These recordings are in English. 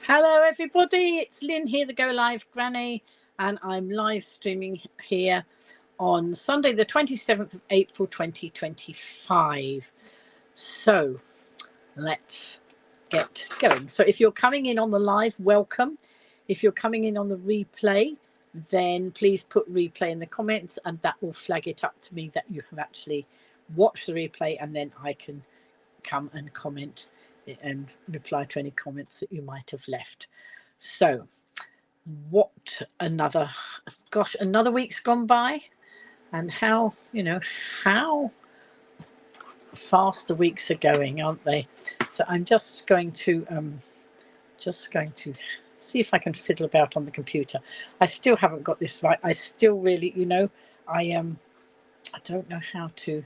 Hello everybody, it's Lynn here, the Go Live Granny, and I'm live streaming here on Sunday the 27th of April 2025. So let's get going. So if you're coming in on the live, welcome. If you're coming in on the replay, then please put replay in the comments and that will flag it up to me that you have actually watched the replay, and then I can come and comment and reply to any comments that you might have left. So another week's gone by, and how fast the weeks are going, aren't they? So I'm just going to see if I can fiddle about on the computer. I still haven't got this right. I still really, I don't know how to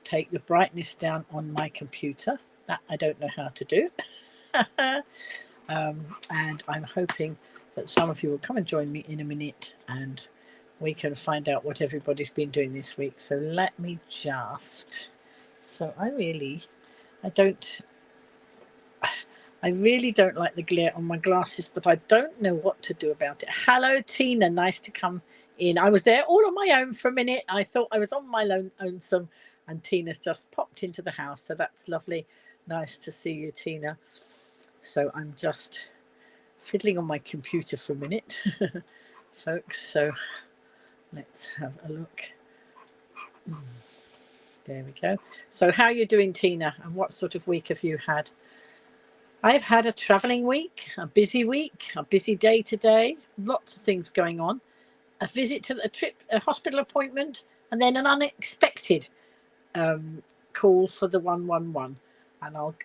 take the brightness down on my computer. That I don't know how to do. And I'm hoping that some of you will come and join me in a minute and we can find out what everybody's been doing this week. So let me just, I really don't like the glare on my glasses, but I don't know what to do about it. Hello, Tina. Nice to come in. I was there all on my own for a minute. I thought I was on my lonesome, and Tina's just popped into the house. So that's lovely. Nice to see you, Tina. So I'm just fiddling on my computer for a minute. so let's have a look. There we go. So how are you doing, Tina? And what sort of week have you had? I've had a traveling week, a busy day today. Lots of things going on. A visit to a hospital appointment, and then an unexpected call for the 111. And I'll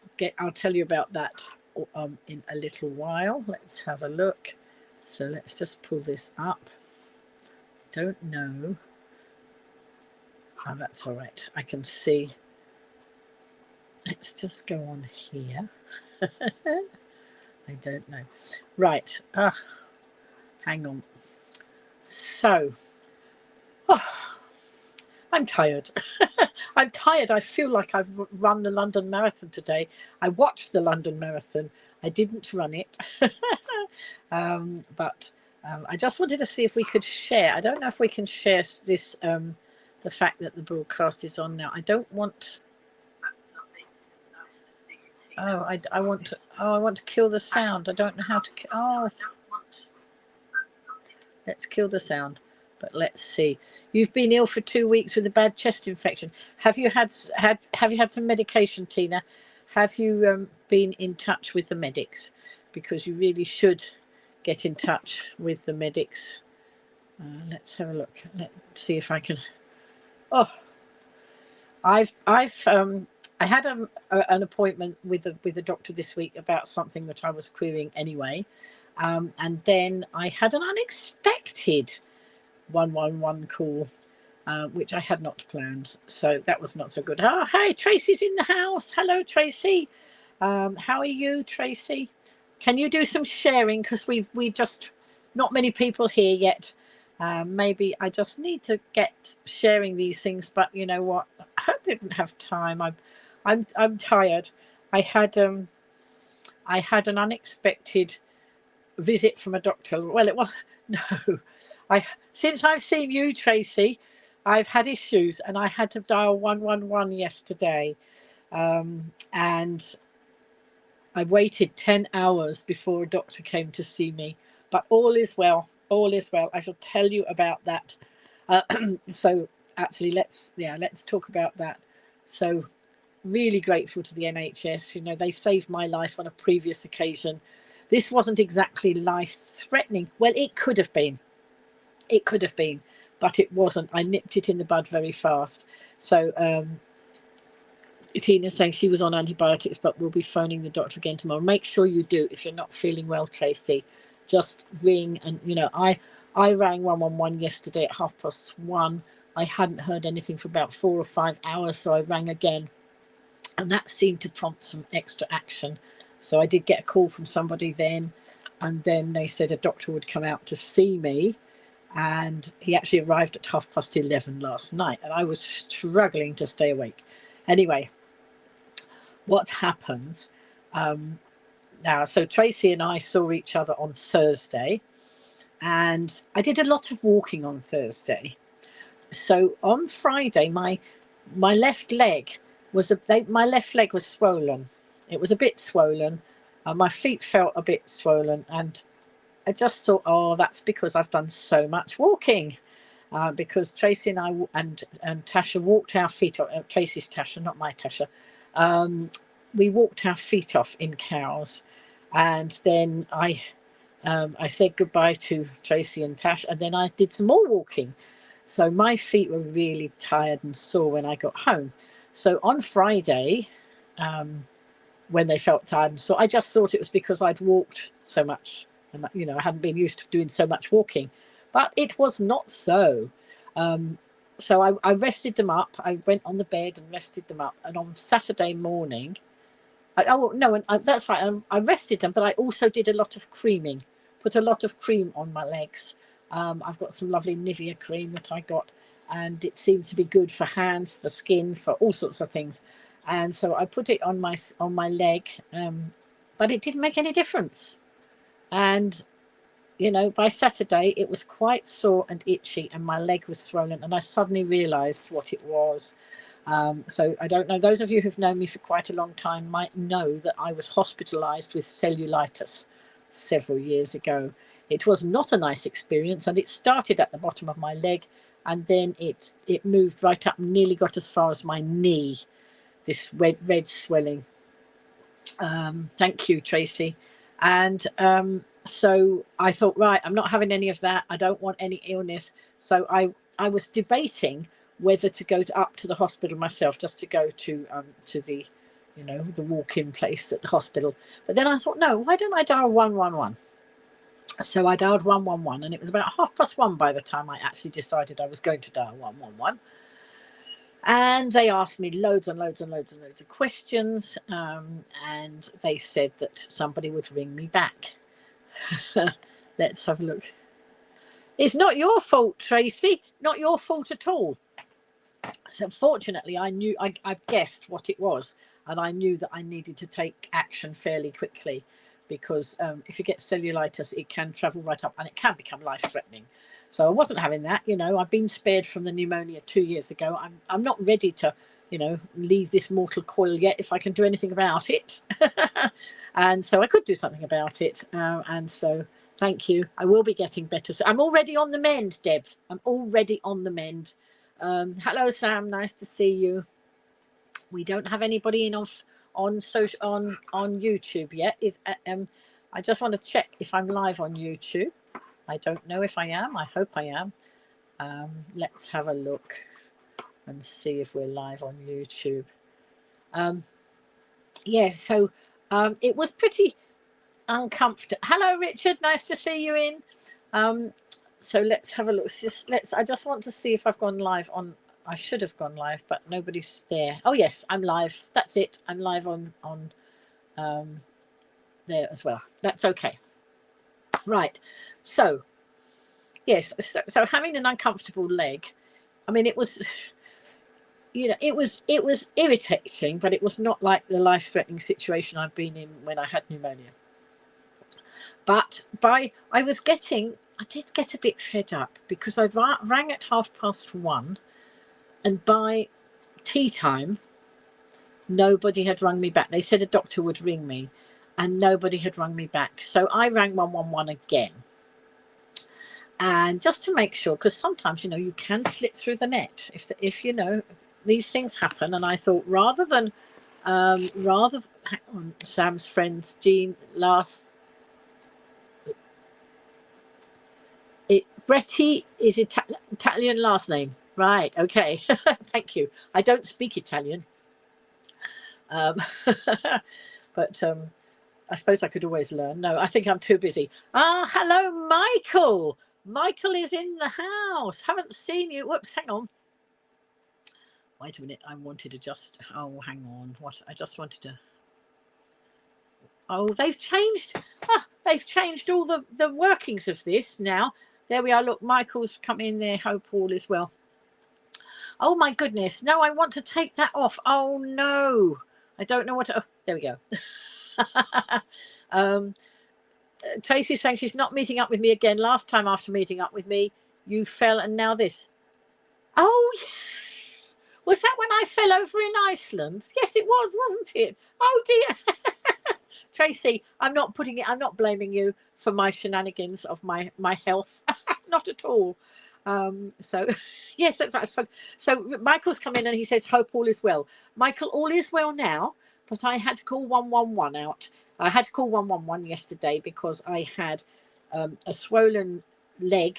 tell you about that in a little while. Let's have a look. So let's just pull this up. Don't know. Oh, that's all right. I can see. Let's just go on here. I don't know. Right. Hang on. So, I'm tired. I'm tired. I feel like I've run the London Marathon today. I watched the London Marathon. I didn't run it. But I just wanted to see if we could share. I don't know if we can share this, the fact that the broadcast is on now. I don't want... Oh, I want to kill the sound. I don't know how to... Oh, let's kill the sound. But let's see. You've been ill for 2 weeks with a bad chest infection. Have you had some medication, Tina? Have you been in touch with the medics? Because you really should get in touch with the medics. Let's have a look. Let's see if I can. Oh, I had an appointment with the doctor this week about something that I was querying anyway, and then I had an unexpected 111 call, which I had not planned, so that was not so good. Oh, hey, Tracy's in the house. Hello, Tracy. How are you, Tracy? Can you do some sharing, because we just not many people here yet. Maybe I just need to get sharing these things, but you know what? I didn't have time. I'm tired. I had an unexpected visit from a doctor. Well, it was no. Since I've seen you, Tracy, I've had issues, and I had to dial 111 yesterday, and I waited 10 hours before a doctor came to see me. But all is well. All is well. I shall tell you about that. So actually, let's talk about that. So really grateful to the NHS. You know, they saved my life on a previous occasion. This wasn't exactly life-threatening. Well, it could have been. It could have been, but it wasn't. I nipped it in the bud very fast. So Tina's saying she was on antibiotics, but we'll be phoning the doctor again tomorrow. Make sure you do. If you're not feeling well, Tracy, just ring. And I rang 111 yesterday at 1:30. I hadn't heard anything for about 4 or 5 hours, so I rang again, and that seemed to prompt some extra action. So I did get a call from somebody then, and then they said a doctor would come out to see me, and he actually arrived at 11:30 last night, and I was struggling to stay awake. Anyway, what happens, Now, so Tracy and I saw each other on Thursday, and I did a lot of walking on Thursday. So on Friday, my left leg was my left leg was swollen. It was a bit swollen. My feet felt a bit swollen, and I just thought, oh, that's because I've done so much walking. Because Tracy and I and Tasha walked our feet off. Tracy's Tasha, not my Tasha. We walked our feet off in Cowes, and then I said goodbye to Tracy and Tash, and then I did some more walking. So my feet were really tired and sore when I got home. So on Friday, when they felt tired and sore, I just thought it was because I'd walked so much, and I hadn't been used to doing so much walking. But it was not so. So I rested them up. I went on the bed and rested them up. And on Saturday morning, that's right. I rested them, but I also did a lot of creaming. Put a lot of cream on my legs. I've got some lovely Nivea cream that I got, and it seemed to be good for hands, for skin, for all sorts of things. And so I put it on my leg, but it didn't make any difference. And by Saturday, it was quite sore and itchy, and my leg was swollen, and I suddenly realised what it was. So I don't know. Those of you who've known me for quite a long time might know that I was hospitalised with cellulitis several years ago. It was not a nice experience, and it started at the bottom of my leg, and then it moved right up, nearly got as far as my knee, this red swelling. Thank you, Tracy. And so I thought, right, I'm not having any of that. I don't want any illness. So I was debating whether to go up to the hospital myself, just to go to the, the walk-in place at the hospital. But then I thought, no, why don't I dial 111? So I dialed 111, and it was about 1:30 by the time I actually decided I was going to dial 111. And they asked me loads and loads and loads and loads of questions, and they said that somebody would ring me back. Let's have a look. It's not your fault, Tracy. Not your fault at all. So fortunately, I guessed what it was, and I knew that I needed to take action fairly quickly, because if you get cellulitis, it can travel right up, and it can become life-threatening. So I wasn't having that. I've been spared from the pneumonia 2 years ago. I'm not ready to, leave this mortal coil yet if I can do anything about it. And so I could do something about it. And so thank you. I will be getting better. So I'm already on the mend, Debs. I'm already on the mend. Hello, Sam. Nice to see you. We don't have anybody in on YouTube yet. I just want to check if I'm live on YouTube. I don't know if I am. I hope I am. Let's have a look and see if we're live on YouTube. So it was pretty uncomfortable. Hello, Richard. Nice to see you in. So let's have a look. I just want to see if I've gone live on. I should have gone live, but nobody's there. Oh yes, I'm live. That's it. I'm live on there as well. That's okay. Right. So yes. So having an uncomfortable leg. I mean, it was. It was irritating, but it was not like the life-threatening situation I've been in when I had pneumonia. But I did get a bit fed up, because I rang at 1:30, and by tea time, nobody had rung me back. They said a doctor would ring me, and nobody had rung me back. So I rang 111 again. And just to make sure, because sometimes, you can slip through the net if these things happen. And I thought, rather than hang on, Sam's friends, Jean, Bretti is Italian last name, right? Okay. Thank you. I don't speak Italian, but I suppose I could always learn. No, I think I'm too busy. Hello, Michael. Michael is in the house. Haven't seen you. Whoops, hang on. Wait a minute. I wanted to just. Oh, hang on. What? I just wanted to. Oh, they've changed. They've changed all the workings of this now. There we are. Look, Michael's come in there. Hope all is well. Oh my goodness. No, I want to take that off. Oh no. I don't know what to. Oh, there we go. Tracy's saying she's not meeting up with me again. Last time after meeting up with me, you fell, and now this. Oh, was that when I fell over in Iceland? Yes, it was, wasn't it? Oh dear. Tracy, I'm not blaming you for my shenanigans of my health. Not at all. So yes, that's right. So Michael's come in and he says, hope all is well. Michael, all is well now, but I had to call 111 out. I had to call 111 yesterday because I had a swollen leg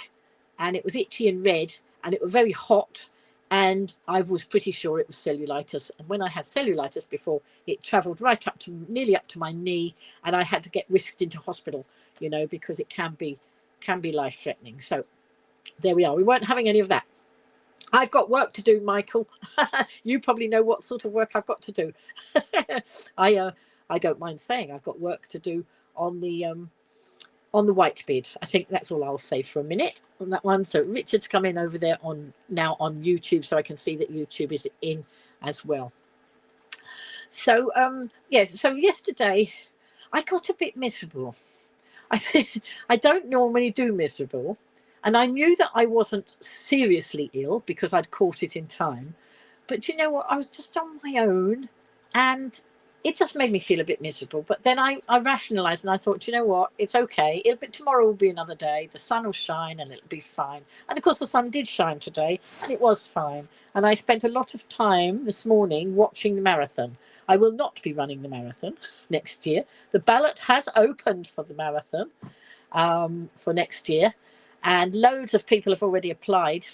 and it was itchy and red and it was very hot, and I was pretty sure it was cellulitis. And when I had cellulitis before, it travelled right up to nearly up to my knee, and I had to get whisked into hospital, you know, because it can be life-threatening. So there we are. We weren't having any of that. I've got work to do, Michael. You probably know what sort of work I've got to do. I don't mind saying I've got work to do on the white beard. I think that's all I'll say for a minute on that one. So Richard's come in over there now on YouTube, so I can see that YouTube is in as well. So yes, so yesterday I got a bit miserable. I don't normally do miserable, and I knew that I wasn't seriously ill because I'd caught it in time. But you know what? I was just on my own, and it just made me feel a bit miserable. But then I rationalized and I thought, you know what? It's okay. Tomorrow will be another day. The sun will shine and it'll be fine. And of course, the sun did shine today and it was fine. And I spent a lot of time this morning watching the marathon. I will not be running the marathon next year. The ballot has opened for the marathon for next year. And loads of people have already applied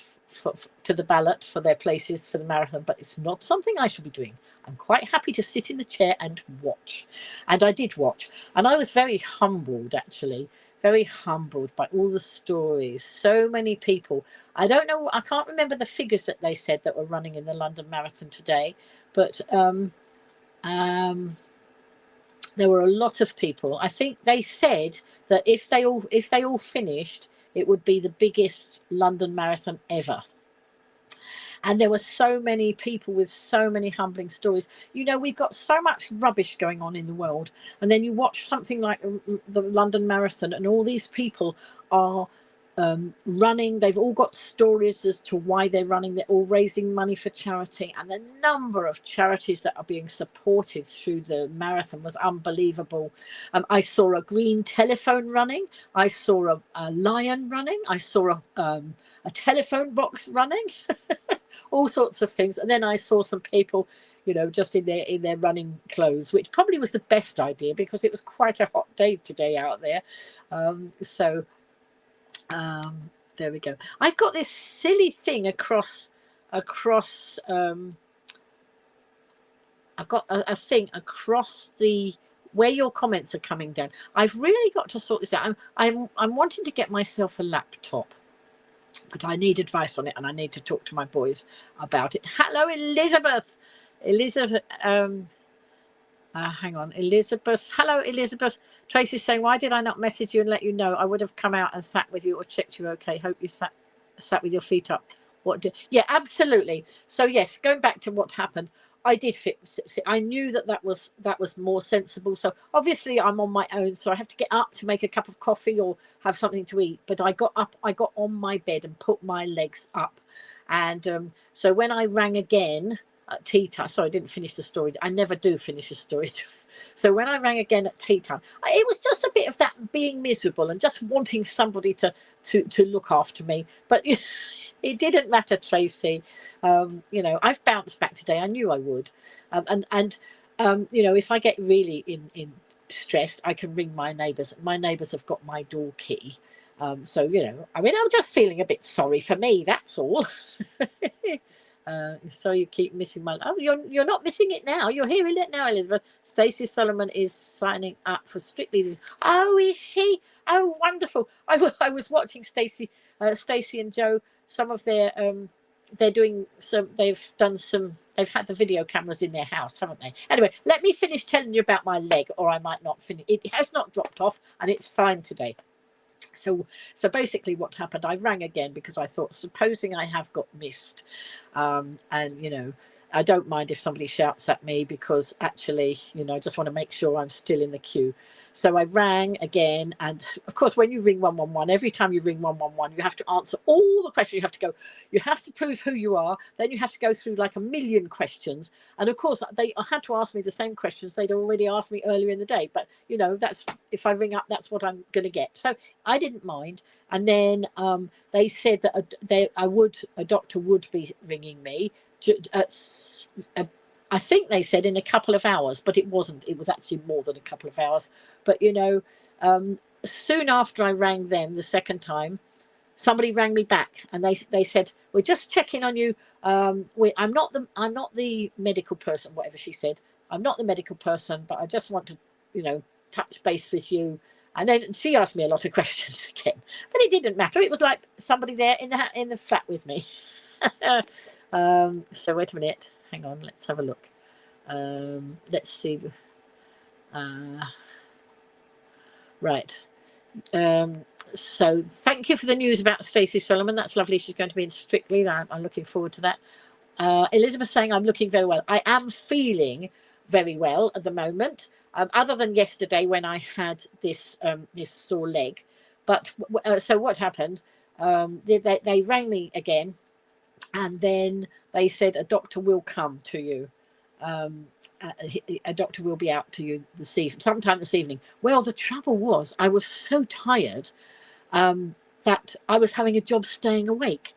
to the ballot for their places for the marathon, but it's not something I should be doing. I'm quite happy to sit in the chair and watch. And I did watch. And I was very humbled, actually, very humbled by all the stories. So many people. I don't know, I can't remember the figures that they said that were running in the London Marathon today, but there were a lot of people. I think they said that if they all finished, it would be the biggest London Marathon ever. And there were so many people with so many humbling stories. You know, we've got so much rubbish going on in the world. And then you watch something like the London Marathon and all these people are running. They've all got stories as to why they're running. They're all raising money for charity. And the number of charities that are being supported through the marathon was unbelievable. I saw a green telephone running. I saw a lion running. I saw a telephone box running. All sorts of things. And then I saw some people, you know, just in their running clothes, which probably was the best idea because it was quite a hot day today out there. There we go. I've got this silly thing across I've got a thing across the where your comments are coming down. I've really got to sort this out. I'm wanting to get myself a laptop, but I need advice on it and I need to talk to my boys about it. Hello, Elizabeth. Hang on, Elizabeth. Hello, Elizabeth. Tracy's saying, why did I not message you and let you know? I would have come out and sat with you or checked you okay. Hope you sat with your feet up. Yeah, absolutely. So yes, going back to what happened, I did I knew that was more sensible. So obviously I'm on my own, so I have to get up to make a cup of coffee or have something to eat. But I got up, I got on my bed and put my legs up. And so when I rang again at tea time, sorry, I didn't finish the story. I never do finish a story. So when I rang again at tea time, it was just a bit of that being miserable and just wanting somebody to look after me. But it didn't matter, Tracy. You know, I've bounced back today. I knew I would. You know, if I get really in stressed, I can ring my neighbours. My neighbours have got my door key. So, you know, I mean, I'm just feeling a bit sorry for me, that's all. So you keep missing my... Oh, you're not missing it now. You're hearing it now, Elizabeth. Stacey Solomon is signing up for Strictly. Oh, is she? Oh, wonderful. I was watching Stacey and Joe. Some of their... they're doing some... They've had the video cameras in their house, haven't they? Anyway, let me finish telling you about my leg, or I might not finish. It has not dropped off, and it's fine today. So basically what happened, I rang again because I thought, supposing I have got missed, and you know, I don't mind if somebody shouts at me, because actually, you know, I just want to make sure I'm still in the queue. So I rang again, and of course, when you ring 111, every time you ring 111, you have to answer all the questions. You have to prove who you are. Then you have to go through like a million questions. And of course, they had to ask me the same questions they'd already asked me earlier in the day. But you know, that's, if I ring up, that's what I'm going to get. So I didn't mind. And then they said that a doctor would be ringing me. I think they said in a couple of hours, but it wasn't. It was actually more than a couple of hours. But you know, soon after I rang them the second time, somebody rang me back, and they said, "We're just checking on you. I'm not the medical person," whatever she said. "I'm not the medical person, but I just want to, you know, touch base with you." And then she asked me a lot of questions again, but it didn't matter. It was like somebody there in the flat with me. So wait a minute. Hang on. Let's have a look. Let's see. Right. So thank you for the news about Stacey Solomon. That's lovely. She's going to be in Strictly. I'm looking forward to that. Elizabeth saying I'm looking very well. I am feeling very well at the moment, other than yesterday when I had this sore leg. But so what happened? They rang me again, and then they said a doctor will come to you. A doctor will be out to you sometime this evening. Well, the trouble was I was so tired that I was having a job staying awake.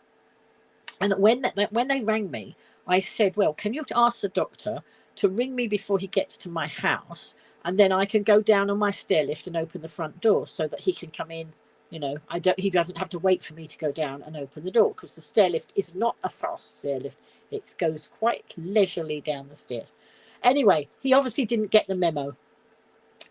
And when they rang me, I said, well, can you ask the doctor to ring me before he gets to my house, and then I can go down on my stair lift and open the front door so that he can come in. You know, he doesn't have to wait for me to go down and open the door, because the stair lift is not a fast stair lift. It goes quite leisurely down the stairs. Anyway, he obviously didn't get the memo,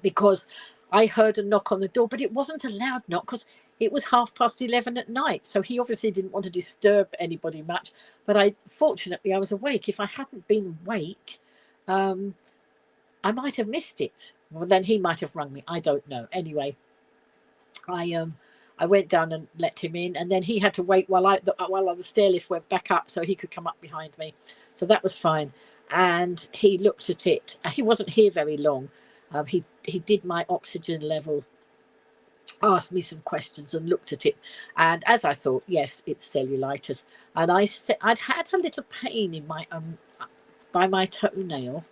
because I heard a knock on the door, but it wasn't a loud knock because it was 11:30 at night. So he obviously didn't want to disturb anybody much. But fortunately, I was awake. If I hadn't been awake, I might have missed it. Well, then he might have rung me. I don't know. Anyway, I went down and let him in, and then he had to wait while the stair lift went back up so he could come up behind me. So that was fine. And he looked at it. He wasn't here very long. He did my oxygen level, asked me some questions, and looked at it. And as I thought, yes, it's cellulitis. And I said I'd had a little pain in my by my toenail.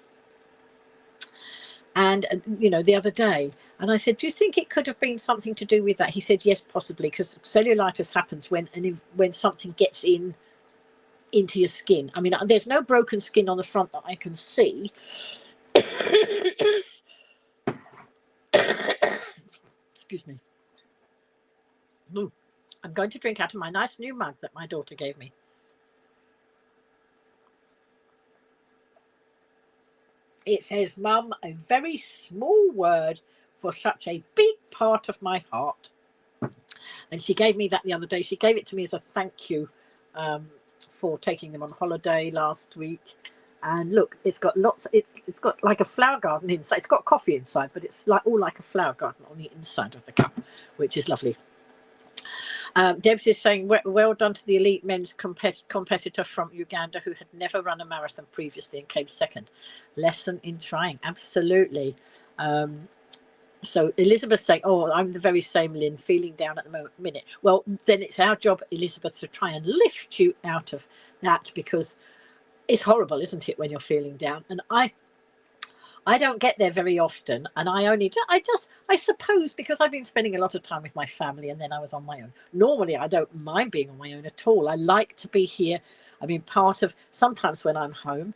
And you know, the other day, and I said, do you think it could have been something to do with that? He said, yes, possibly, because cellulitis happens when something gets into your skin. I mean, there's no broken skin on the front that I can see. Excuse me. I'm going to drink out of my nice new mug that my daughter gave me. It says, Mum, a very small word for such a big part of my heart. And she gave me that the other day. She gave it to me as a thank you for taking them on holiday last week. And look, it's got it's got like a flower garden inside. It's got coffee inside, but it's all like a flower garden on the inside of the cup, which is lovely. Debs is saying, well done to the elite men's competitor from Uganda who had never run a marathon previously and came second. Lesson in trying. Absolutely. So Elizabeth saying, oh, I'm the very same, Lynn, feeling down at the minute. Well, then it's our job, Elizabeth, to try and lift you out of that, because it's horrible, isn't it, when you're feeling down? And I don't get there very often, and I suppose because I've been spending a lot of time with my family, and then I was on my own. Normally, I don't mind being on my own at all. I like to be here. I mean, sometimes when I'm home,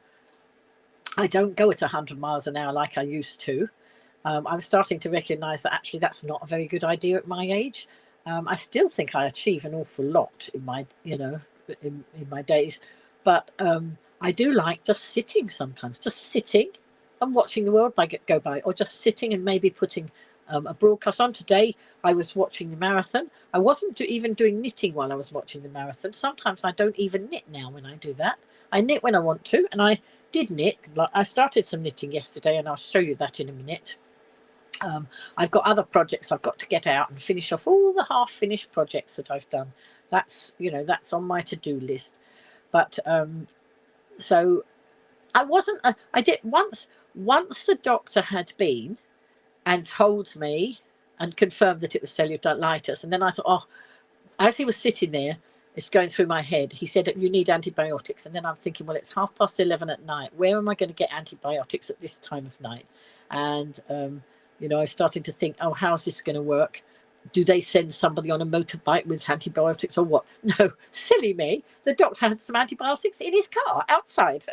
I don't go at 100 miles an hour like I used to. I'm starting to recognise that actually that's not a very good idea at my age. I still think I achieve an awful lot in my, in my days, but I do like just sitting sometimes, just sitting and watching the world go by, or just sitting and maybe putting a broadcast on. Today I was watching the marathon. I wasn't even doing knitting while I was watching the marathon. Sometimes I don't even knit now when I do that. I knit when I want to, and I did knit. I started some knitting yesterday, and I'll show you that in a minute. I've got other projects I've got to get out and finish off all the half-finished projects that I've done. That's on my to-do list. But so I wasn't. I did once. Once the doctor had been and told me and confirmed that it was cellulitis, and then I thought, oh, as he was sitting there, it's going through my head. He said, you need antibiotics. And then I'm thinking, well, it's 11:30 at night. Where am I going to get antibiotics at this time of night? And, you know, I started to think, oh, how's this going to work? Do they send somebody on a motorbike with antibiotics or what? No, silly me. The doctor had some antibiotics in his car outside.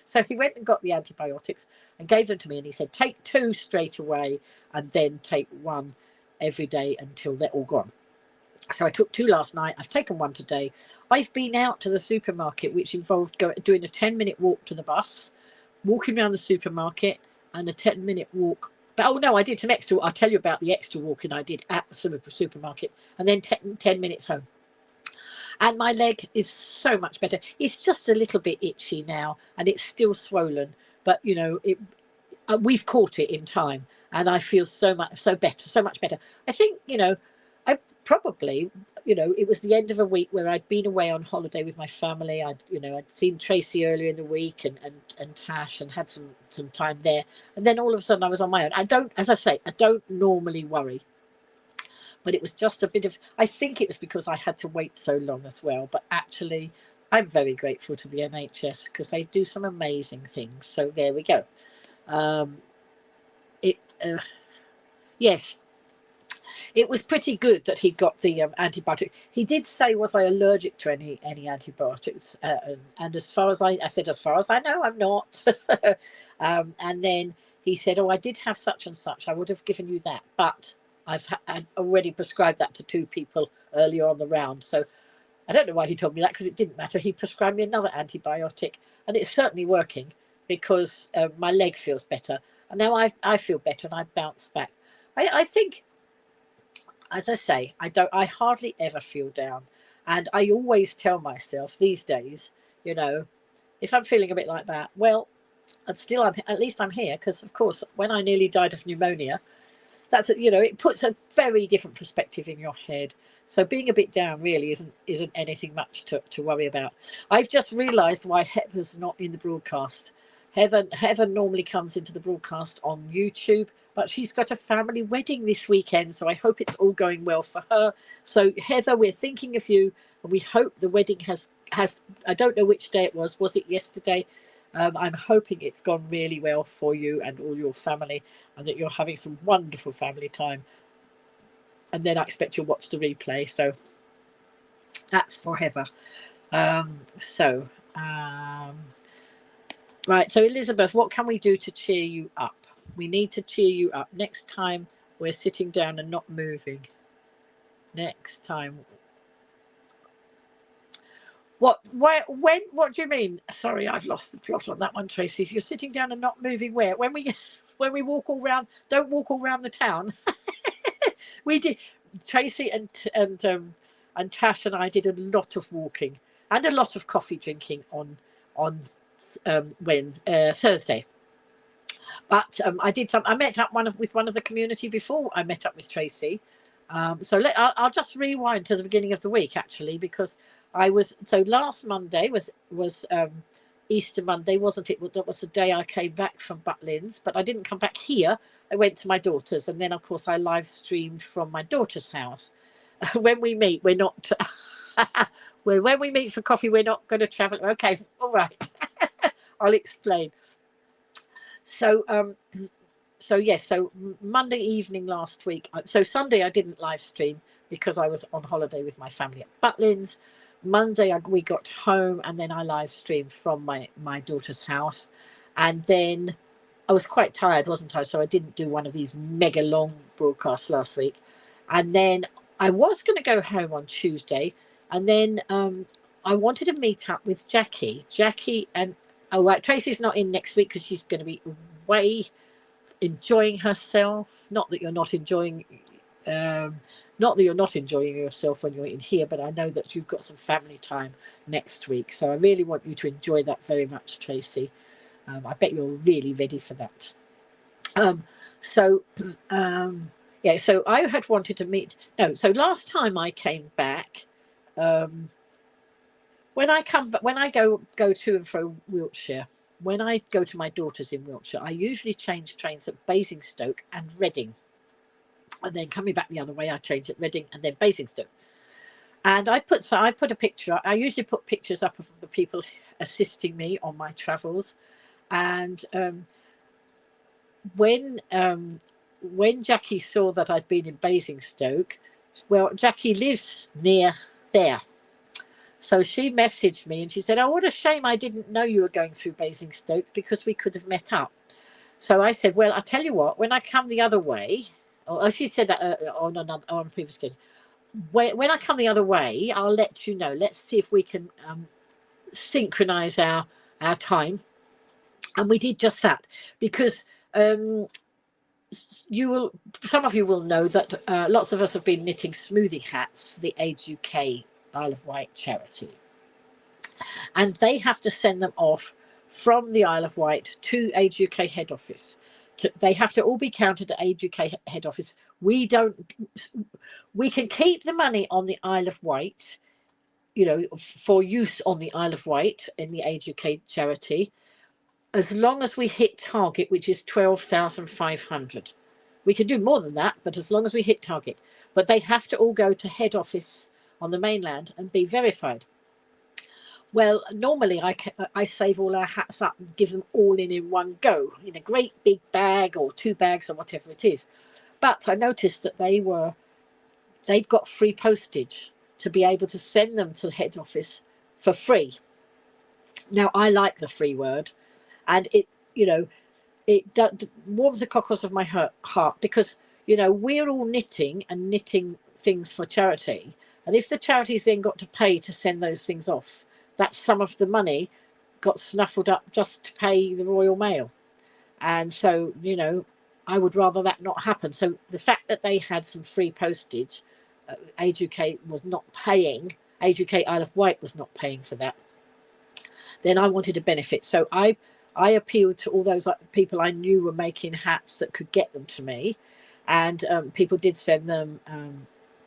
So he went and got the antibiotics and gave them to me. And he said, take 2 straight away and then take 1 every day until they're all gone. So I took 2 last night. I've taken 1 today. I've been out to the supermarket, which involved doing a 10-minute walk to the bus, walking around the supermarket, and a 10-minute walk. But, oh, no, I did some extra. I'll tell you about the extra walking I did at the supermarket, and then 10 minutes home. And my leg is so much better. It's just a little bit itchy now, and it's still swollen. But, you know, we've caught it in time, and I feel so much better. I think, you know, I probably, you know, it was the end of a week where I'd been away on holiday with my family. I'd seen Tracy earlier in the week and Tash, and had some time there. And then all of a sudden I was on my own. As I say, I don't normally worry. But it was just a bit of, I think it was because I had to wait so long as well. But actually, I'm very grateful to the NHS because they do some amazing things. So there we go. Yes, it was pretty good that he got the antibiotic. He did say, was I allergic to any antibiotics? And as far as I said, as far as I know, I'm not. And then he said, oh, I did have such and such. I would have given you that. But I've already prescribed that to 2 people earlier on the round. So I don't know why he told me that, because it didn't matter. He prescribed me another antibiotic, and it's certainly working because my leg feels better. And now I feel better, and I bounce back. I think, as I say, I hardly ever feel down. And I always tell myself these days, you know, if I'm feeling a bit like that, well, at least I'm here. Because, of course, when I nearly died of pneumonia, you know, it puts a very different perspective in your head. So being a bit down really isn't anything much to worry about. I've just realised why Heather's not in the broadcast. Heather normally comes into the broadcast on YouTube, but she's got a family wedding this weekend, so I hope it's all going well for her. So Heather, we're thinking of you, and we hope the wedding has I don't know which day it was it yesterday? I'm hoping it's gone really well for you and all your family, and that you're having some wonderful family time. And then I expect you'll watch the replay. So that's for Heather. Right. So Elizabeth, what can we do to cheer you up? We need to cheer you up. Next time we're sitting down and not moving. Next time. What do you mean? Sorry, I've lost the plot on that one, Tracy. If you're sitting down and not moving, where? When we walk all round, don't walk all round the town. We did. Tracy and Tash and I did a lot of walking and a lot of coffee drinking on Thursday. But I did some. I met up with one of the community before I met up with Tracy. I'll just rewind to the beginning of the week, actually, because last Monday was Easter Monday, wasn't it? That was the day I came back from Butlins, but I didn't come back here. I went to my daughter's, and then of course I live streamed from my daughter's house. When we meet, we're not. When we meet for coffee, we're not going to travel. Okay, all right. I'll explain. So Monday evening last week. So Sunday I didn't live stream because I was on holiday with my family at Butlins. Monday we got home, and then I live streamed from my daughter's house, and then I was quite tired, wasn't I? So I didn't do one of these mega long broadcasts last week, and then I was going to go home on Tuesday, and then I wanted to meet up with Jackie, and Tracy's not in next week because she's going to be away enjoying herself. Not that you're not enjoying yourself when you're in here, but I know that you've got some family time next week, so I really want you to enjoy that very much, Tracy. I bet you're really ready for that. So I had wanted to meet. So last time I came back, when I go to and fro Wiltshire, when I go to my daughter's in Wiltshire, I usually change trains at Basingstoke and Reading. And then coming back the other way, I change at Reading and then Basingstoke. And I put a picture up. I usually put pictures up of the people assisting me on my travels. And when Jackie saw that I'd been in Basingstoke, well, Jackie lives near there. So she messaged me and she said, "Oh, what a shame I didn't know you were going through Basingstoke, because we could have met up." So I said, "Well, I'll tell you what, when I come the other way," or she said that on a previous occasion, when I come the other way, I'll let you know. Let's see if we can synchronize our time. And we did just that, because some of you will know that lots of us have been knitting smoothie hats for the Age UK Isle of Wight charity, and they have to send them off from the Isle of Wight to Age UK head office. They have to all be counted at Age UK head office. We can keep the money on the Isle of Wight, for use on the Isle of Wight in the Age UK charity, as long as we hit target, which is 12,500. We can do more than that, but as long as we hit target. But they have to all go to head office on the mainland and be verified. Well, normally I save all our hats up and give them all in one go, in a great big bag or 2 bags or whatever it is. But I noticed that they'd got free postage to be able to send them to the head office for free. Now, I like the free word, and it warms the cockles of my heart, because we're all knitting things for charity, and if the charity's then got to pay to send those things off, that's some of the money got snuffled up just to pay the Royal Mail. And so I would rather that not happen. So the fact that they had some free postage, Age UK was not paying, Age UK Isle of Wight was not paying for that, then I wanted a benefit. So I appealed to all those people I knew were making hats that could get them to me, and people did send them.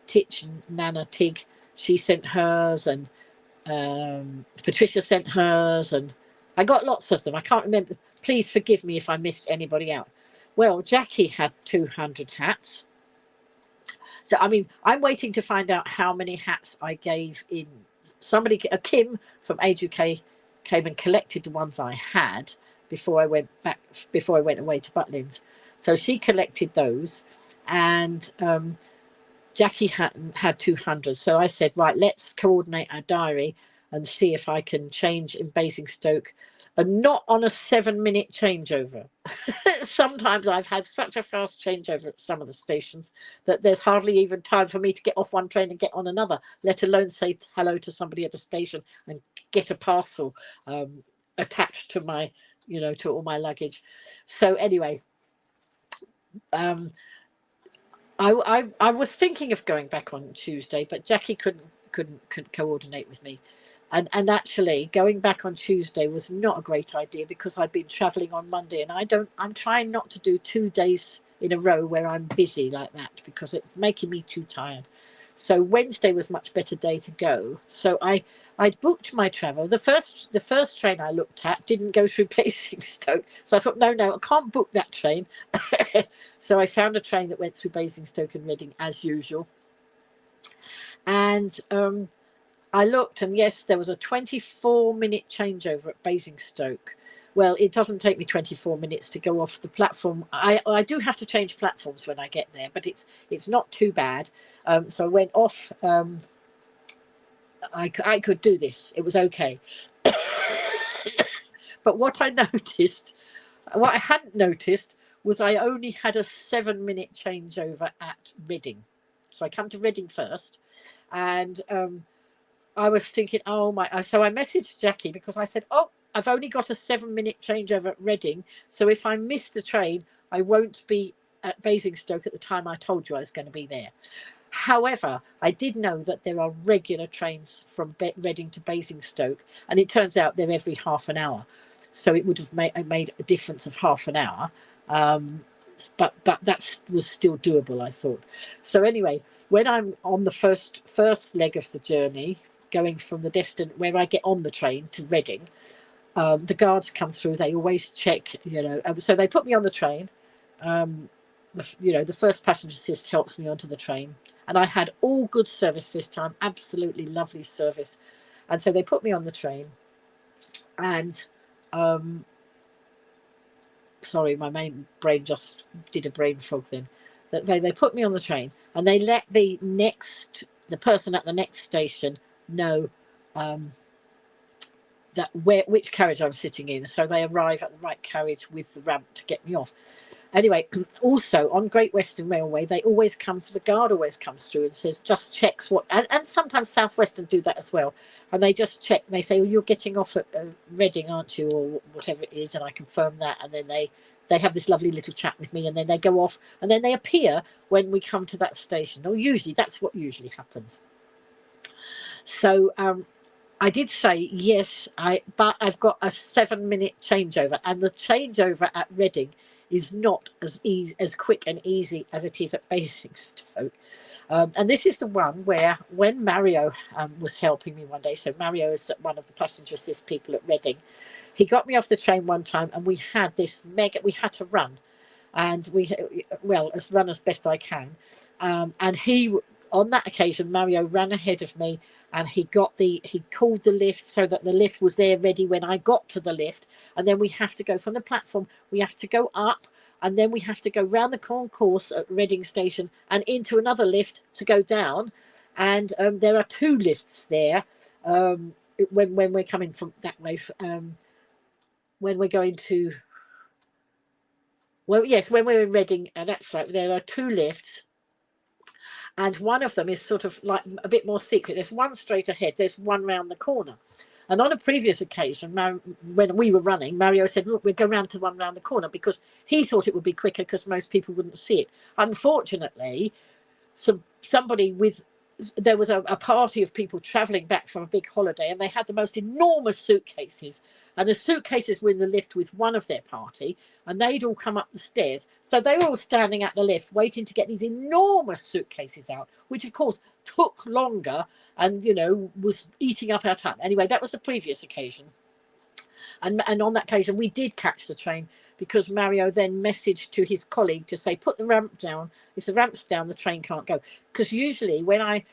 Titch and Nana Tig, she sent hers, and Patricia sent hers, and I got lots of them. I can't remember. Please forgive me if I missed anybody out. Well, Jackie had 200 hats. So, I mean, I'm waiting to find out how many hats I gave in. Kim from Age UK came and collected the ones I had before I went away to Butlins. So she collected those, and Jackie had 200. So I said, right, let's coordinate our diary and see if I can change in Basingstoke, and not on a 7-minute changeover. Sometimes I've had such a fast changeover at some of the stations that there's hardly even time for me to get off one train and get on another, let alone say hello to somebody at the station and get a parcel attached to my, to all my luggage. So anyway, I was thinking of going back on Tuesday, but Jackie couldn't coordinate with me, and actually going back on Tuesday was not a great idea, because I'd been traveling on Monday, and I'm trying not to do 2 days in a row where I'm busy like that, because it's making me too tired. So Wednesday was much better day to go. So I booked my travel. The first train I looked at didn't go through Basingstoke, so I thought, no, I can't book that train. So I found a train that went through Basingstoke and Reading as usual. And I looked, and yes, there was a 24-minute changeover at Basingstoke. Well, it doesn't take me 24 minutes to go off the platform. I do have to change platforms when I get there, but it's not too bad. So I went off. I could do this. It was okay. But what I hadn't noticed was I only had a 7-minute changeover at Reading. So I come to Reading first, and I was thinking, oh my! So I messaged Jackie, because I said, oh, I've only got a 7-minute changeover at Reading, so if I miss the train, I won't be at Basingstoke at the time I told you I was going to be there. However, I did know that there are regular trains from Reading to Basingstoke, and it turns out they're every half an hour, so it would have made a difference of half an hour. But that was still doable, I thought. So anyway, when I'm on the first leg of the journey, going from the where I get on the train to Reading, the guards come through. They always check, you know. So they put me on the train. The first passenger assist helps me onto the train, and I had all good service this time, absolutely lovely service. And so they put me on the train, and sorry, my main brain just did a brain fog then. They put me on the train, and they let the person at the next station know which carriage I'm sitting in, so they arrive at the right carriage with the ramp to get me off. Anyway, also on Great Western Railway, the guard always comes through and says, just checks what, and sometimes South Western do that as well, and they just check, and they say, you're getting off at Reading, aren't you, or whatever it is, and I confirm that, and then they have this lovely little chat with me, and then they go off, and then they appear when we come to that station, or usually, that's what usually happens. So, I did say yes, but I've got a 7-minute changeover, and the changeover at Reading is not as quick and easy as it is at Basingstoke. And this is the one where, when Mario was helping me one day, so Mario is one of the passenger assist people at Reading, he got me off the train one time, and we had we had to run, and run as best I can. And on that occasion, Mario ran ahead of me, and he called the lift so that the lift was there ready when I got to the lift. And then we have to go from the platform, we have to go up, and then we have to go round the concourse at Reading Station and into another lift to go down. And there are 2 lifts there when we're coming from that way. When we're going to, when we're in Reading, that's right, there are 2 lifts. And one of them is sort of like a bit more secret. There's one straight ahead. There's one round the corner. And on a previous occasion, when we were running, Mario said, look, we'll go round to one round the corner, because he thought it would be quicker because most people wouldn't see it. Unfortunately, there was a party of people travelling back from a big holiday, and they had the most enormous suitcases. And the suitcases were in the lift with one of their party, and they'd all come up the stairs. So they were all standing at the lift waiting to get these enormous suitcases out, which of course took longer and, was eating up our time. Anyway, that was the previous occasion. And on that occasion, we did catch the train, because Mario then messaged to his colleague to say, put the ramp down. If the ramp's down, the train can't go. Because usually when I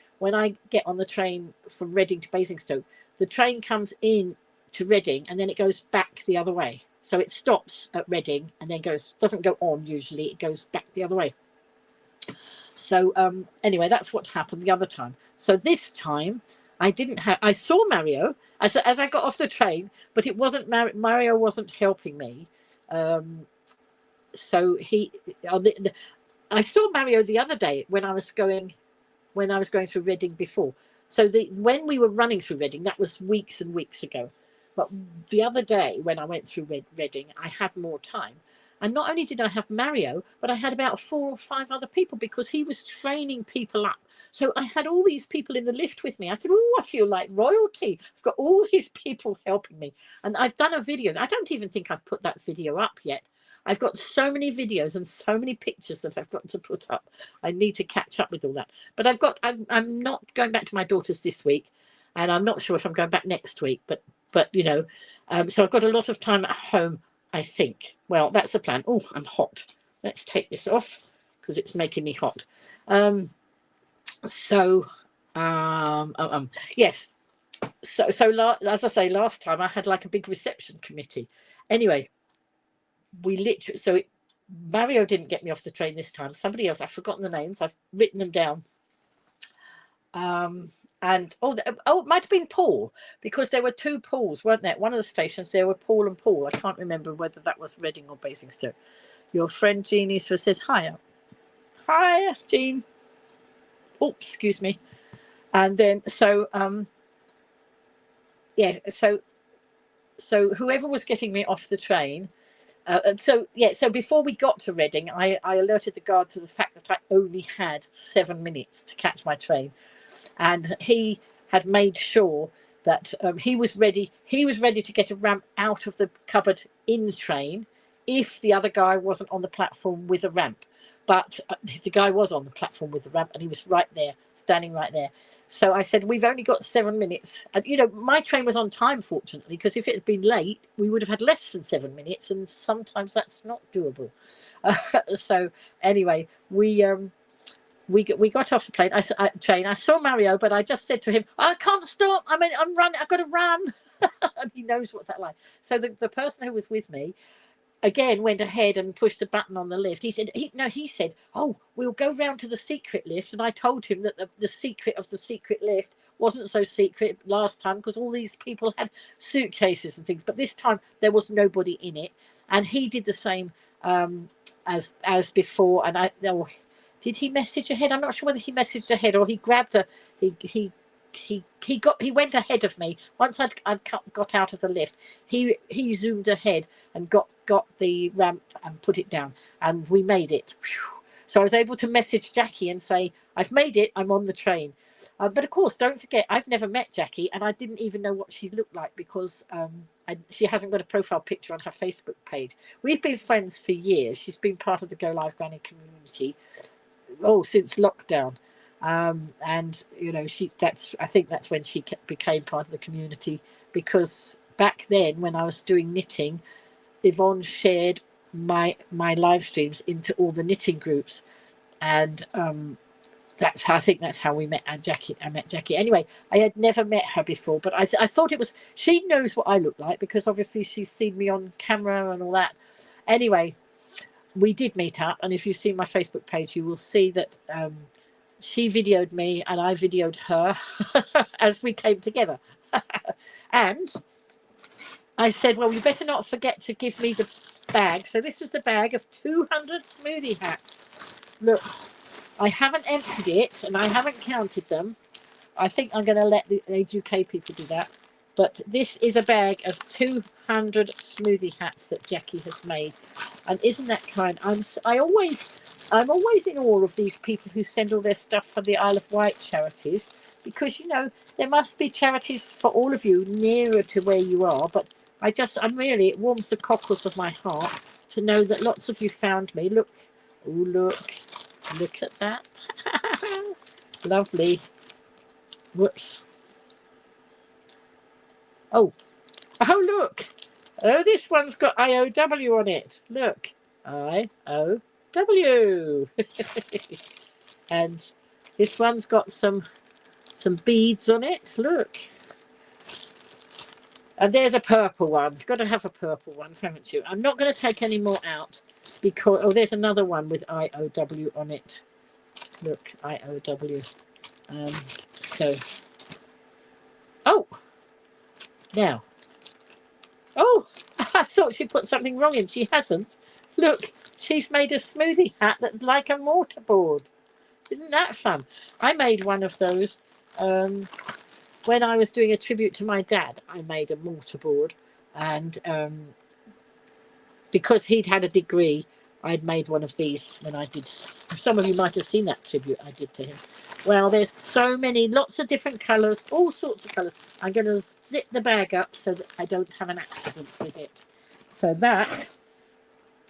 get on the train from Reading to Basingstoke, the train comes in to Reading and then it goes back the other way. So it stops at Reading and then doesn't go on usually, it goes back the other way. So anyway, that's what happened the other time. So this time I saw Mario as I got off the train, but it wasn't Mario wasn't helping me. So I saw Mario the other day when I was going through Reading before. So when we were running through Reading, that was weeks and weeks ago. But the other day when I went through Reading, I had more time. And not only did I have Mario, but I had about 4 or 5 other people, because he was training people up. So I had all these people in the lift with me. I said, oh, I feel like royalty. I've got all these people helping me. And I've done a video. I don't even think I've put that video up yet. I've got so many videos and so many pictures that I've got to put up. I need to catch up with all that. But I'm not going back to my daughter's this week, and I'm not sure if I'm going back next week. But so I've got a lot of time at home, I think. Well, that's the plan. Oh, I'm hot. Let's take this off because it's making me hot. Yes. So as I say, last time I had like a big reception committee. Anyway, Mario didn't get me off the train this time. Somebody else, I've forgotten the names. I've written them down. It might have been Paul, because there were 2 Pauls, weren't there? At one of the stations there were Paul and Paul. I can't remember whether that was Reading or Basingstoke. Your friend Jeannie says hiya. Hiya, Jean. Oh, excuse me. And then so whoever was getting me off the train. So before we got to Reading, I alerted the guard to the fact that I only had 7 minutes to catch my train. And he had made sure that he was ready to get a ramp out of the cupboard in the train if the other guy wasn't on the platform with a ramp. But the guy was on the platform with the ramp, and he was right there, standing right there. So I said, we've only got 7 minutes. And, you know, my train was on time, fortunately, because if it had been late, we would have had less than 7 minutes, and sometimes that's not doable. So anyway, we got off the train. I saw Mario, but I just said to him, I can't stop. I mean, I'm running. I've got to run. And he knows what's that like. So the person who was with me, again, went ahead and pushed a button on the lift. He said, oh, we'll go round to the secret lift. And I told him that the secret of the secret lift wasn't so secret last time, because all these people had suitcases and things. But this time there was nobody in it. And he did the same as before. And did he message ahead? I'm not sure whether he messaged ahead or he grabbed a he went ahead of me. Once I'd got out of the lift, he zoomed ahead and got the ramp and put it down, and we made it. So I was able to message Jackie and say, I've made it, I'm on the train. But of course, don't forget, I've never met Jackie, and I didn't even know what she looked like, because she hasn't got a profile picture on her Facebook page. We've been friends for years. She's been part of the Go Live Granny community since lockdown. And you know, I think that's when she became part of the community, because back then when I was doing knitting, Yvonne shared my live streams into all the knitting groups, and I think that's how we met Jackie. I met Jackie. Anyway, I had never met her before, but I thought it was, she knows what I look like, because obviously she's seen me on camera and all that. Anyway, we did meet up, and if you see my Facebook page, you will see that she videoed me and I videoed her as we came together. And I said, well, you better not forget to give me the bag. So this was the bag of 200 smoothie hats. Look, I haven't emptied it and I haven't counted them. I think I'm going to let the UK people do that. But this is a bag of 200 smoothie hats that Jackie has made. And isn't that kind? I'm always in awe of these people who send all their stuff for the Isle of Wight charities, because, you know, there must be charities for all of you nearer to where you are. But it warms the cockles of my heart to know that lots of you found me. Look, look at that. Lovely. Whoops. Oh, look. Oh, this one's got IOW on it. Look, IOW. And this one's got some beads on it. Look. And there's a purple one. You've got to have a purple one, haven't you? I'm not going to take any more out, because there's another one with IOW on it. Look, IOW. Now. Oh, I thought she put something wrong in. She hasn't. Look, she's made a smoothie hat that's like a mortarboard. Isn't that fun? I made one of those when I was doing a tribute to my dad. I made a mortarboard, and because he'd had a degree, I'd made one of these when I did. Some of you might have seen that tribute I did to him. Well, there's so many, lots of different colours, all sorts of colours. I'm going to zip the bag up so that I don't have an accident with it. So that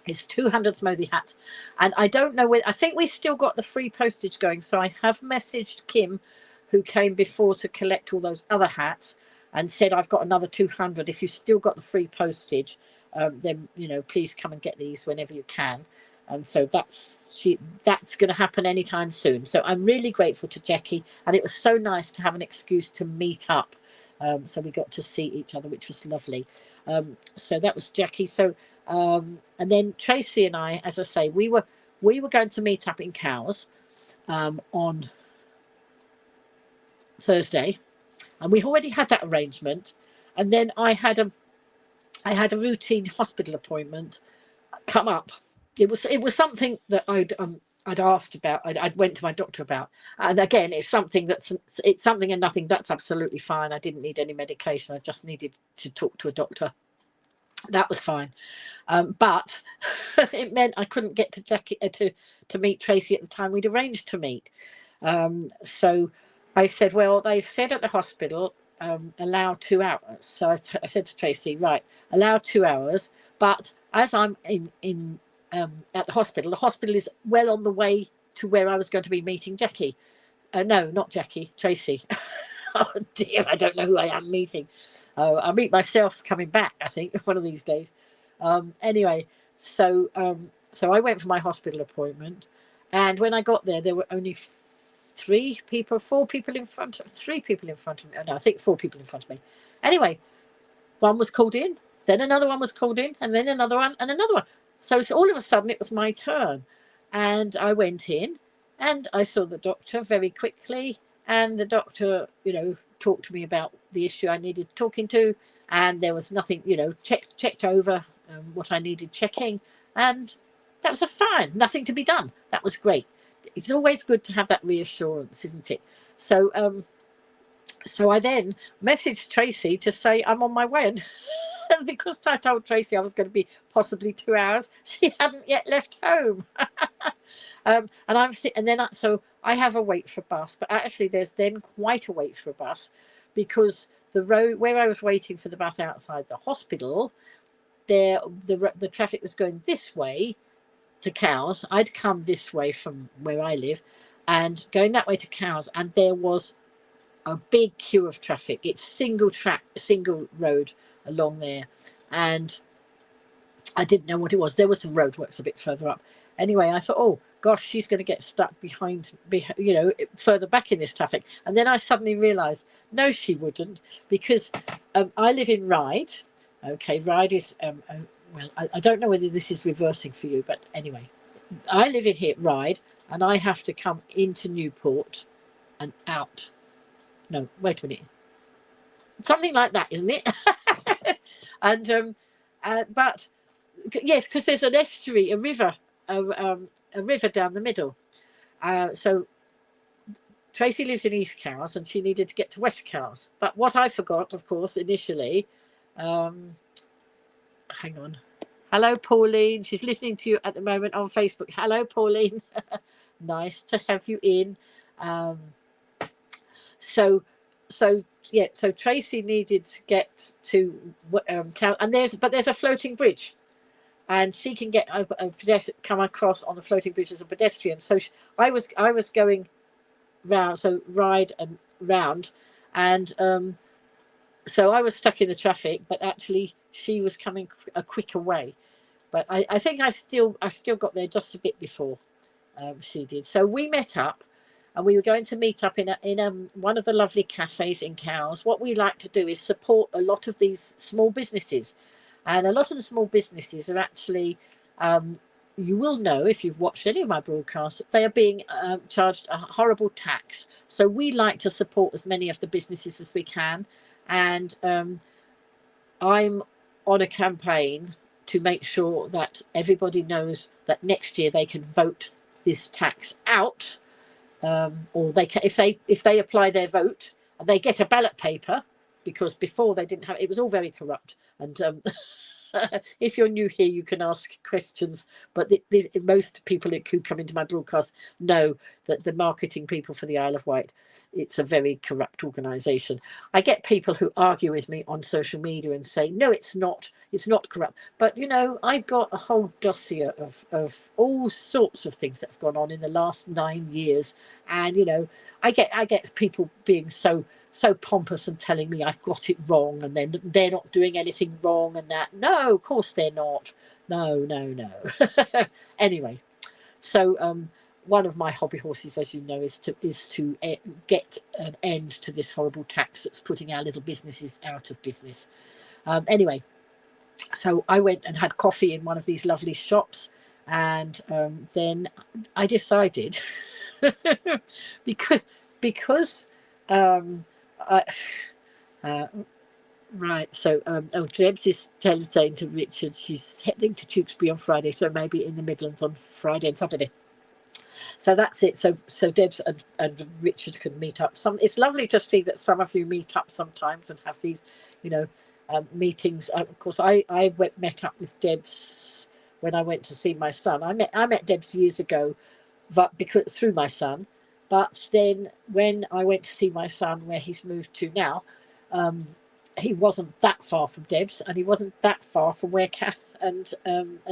is 200 smoothie hats. And I don't know whether, I think we've still got the free postage going. So I have messaged Kim, who came before to collect all those other hats, and said, I've got another 200. If you've still got the free postage, then, you know, please come and get these whenever you can. And so that's going to happen anytime soon. So I'm really grateful to Jackie, and it was so nice to have an excuse to meet up. So we got to see each other, which was lovely. So that was Jackie. So and then Tracy and I, as I say, we were going to meet up in Cowes on Thursday, and we already had that arrangement. And then I had a routine hospital appointment come up. It was something that I'd asked about. I'd went to my doctor about, and again, it's something and nothing. That's absolutely fine. I didn't need any medication. I just needed to talk to a doctor. That was fine, but it meant I couldn't get to Jackie to meet Tracy at the time we'd arranged to meet. So I said, well, they've said at the hospital, allow 2 hours. So I said to Tracy, right, allow 2 hours, but as I'm in at the hospital. The hospital is well on the way to where I was going to be meeting Jackie. No, not Jackie, Tracy. Oh dear, I don't know who I am meeting. I'll meet myself coming back, I think, one of these days. Anyway, so I went for my hospital appointment, and when I got there were only three people in front of me. Oh, no, I think 4 people in front of me. Anyway, one was called in, then another one was called in, and then another one, and another one. So all of a sudden it was my turn, and I went in, and I saw the doctor very quickly, and the doctor, talked to me about the issue I needed talking to, and there was nothing, checked over what I needed checking, and that was fine, nothing to be done. That was great. It's always good to have that reassurance, isn't it? So so I then messaged Tracy to say I'm on my way, and because I told Tracy I was going to be possibly 2 hours, she hadn't yet left home. And so I have a wait for bus, but actually there's then quite a wait for a bus, because the road where I was waiting for the bus outside the hospital, the traffic was going this way to Cowes. I'd come this way from where I live, and going that way to Cowes, and there was a big queue of traffic. It's single road along there, and I didn't know what it was. There was some roadworks a bit further up. Anyway, I thought, oh gosh, she's going to get stuck behind, further back in this traffic. And then I suddenly realised, no, she wouldn't, because I live in Ryde. Okay, Ryde is well, I don't know whether this is reversing for you, but anyway, I live in here at Ryde, and I have to come into Newport and out. No, wait a minute. Something like that, isn't it? And but yes, because there's an estuary, a river down the middle. So Tracy lives in East Cowes, and she needed to get to West Cowes. But what I forgot, of course, initially, hang on. Hello, Pauline. She's listening to you at the moment on Facebook. Hello, Pauline. Nice to have you in. So Tracy needed to get to and there's a floating bridge, and she can get come across on the floating bridge as a pedestrian. So I was going round, so ride and round, and so I was stuck in the traffic, but actually she was coming a quicker way. But I think I still got there just a bit before she did. So we met up, and we were going to meet up in one of the lovely cafes in Cowes. What we like to do is support a lot of these small businesses, and a lot of the small businesses are actually, you will know if you've watched any of my broadcasts, they are being charged a horrible tax. So we like to support as many of the businesses as we can, and I'm on a campaign to make sure that everybody knows that next year they can vote this tax out. Or they can, if they apply their vote and they get a ballot paper, because before they didn't have it, was all very corrupt. And if you're new here, you can ask questions, but most people who come into my broadcast know that the marketing people for the Isle of Wight, it's a very corrupt organisation. I get people who argue with me on social media and say, no, it's not corrupt. But I've got a whole dossier of all sorts of things that have gone on in the last 9 years, and I get people being so pompous and telling me I've got it wrong, and then they're not doing anything wrong, and that. No, of course they're not. No. Anyway, so one of my hobby horses, as you know, is to get an end to this horrible tax that's putting our little businesses out of business. Anyway, so I went and had coffee in one of these lovely shops, and then I decided because right, so Debs is saying to Richard she's heading to Tewkesbury on Friday, so maybe in the Midlands on Friday and Saturday. So that's it. So Debs and Richard can meet up. It's lovely to see that some of you meet up sometimes and have these, meetings. Of course, I met up with Debs when I went to see my son. I met Debs years ago, but through my son. But then when I went to see my son, where he's moved to now, he wasn't that far from Debs, and he wasn't that far from where Kath and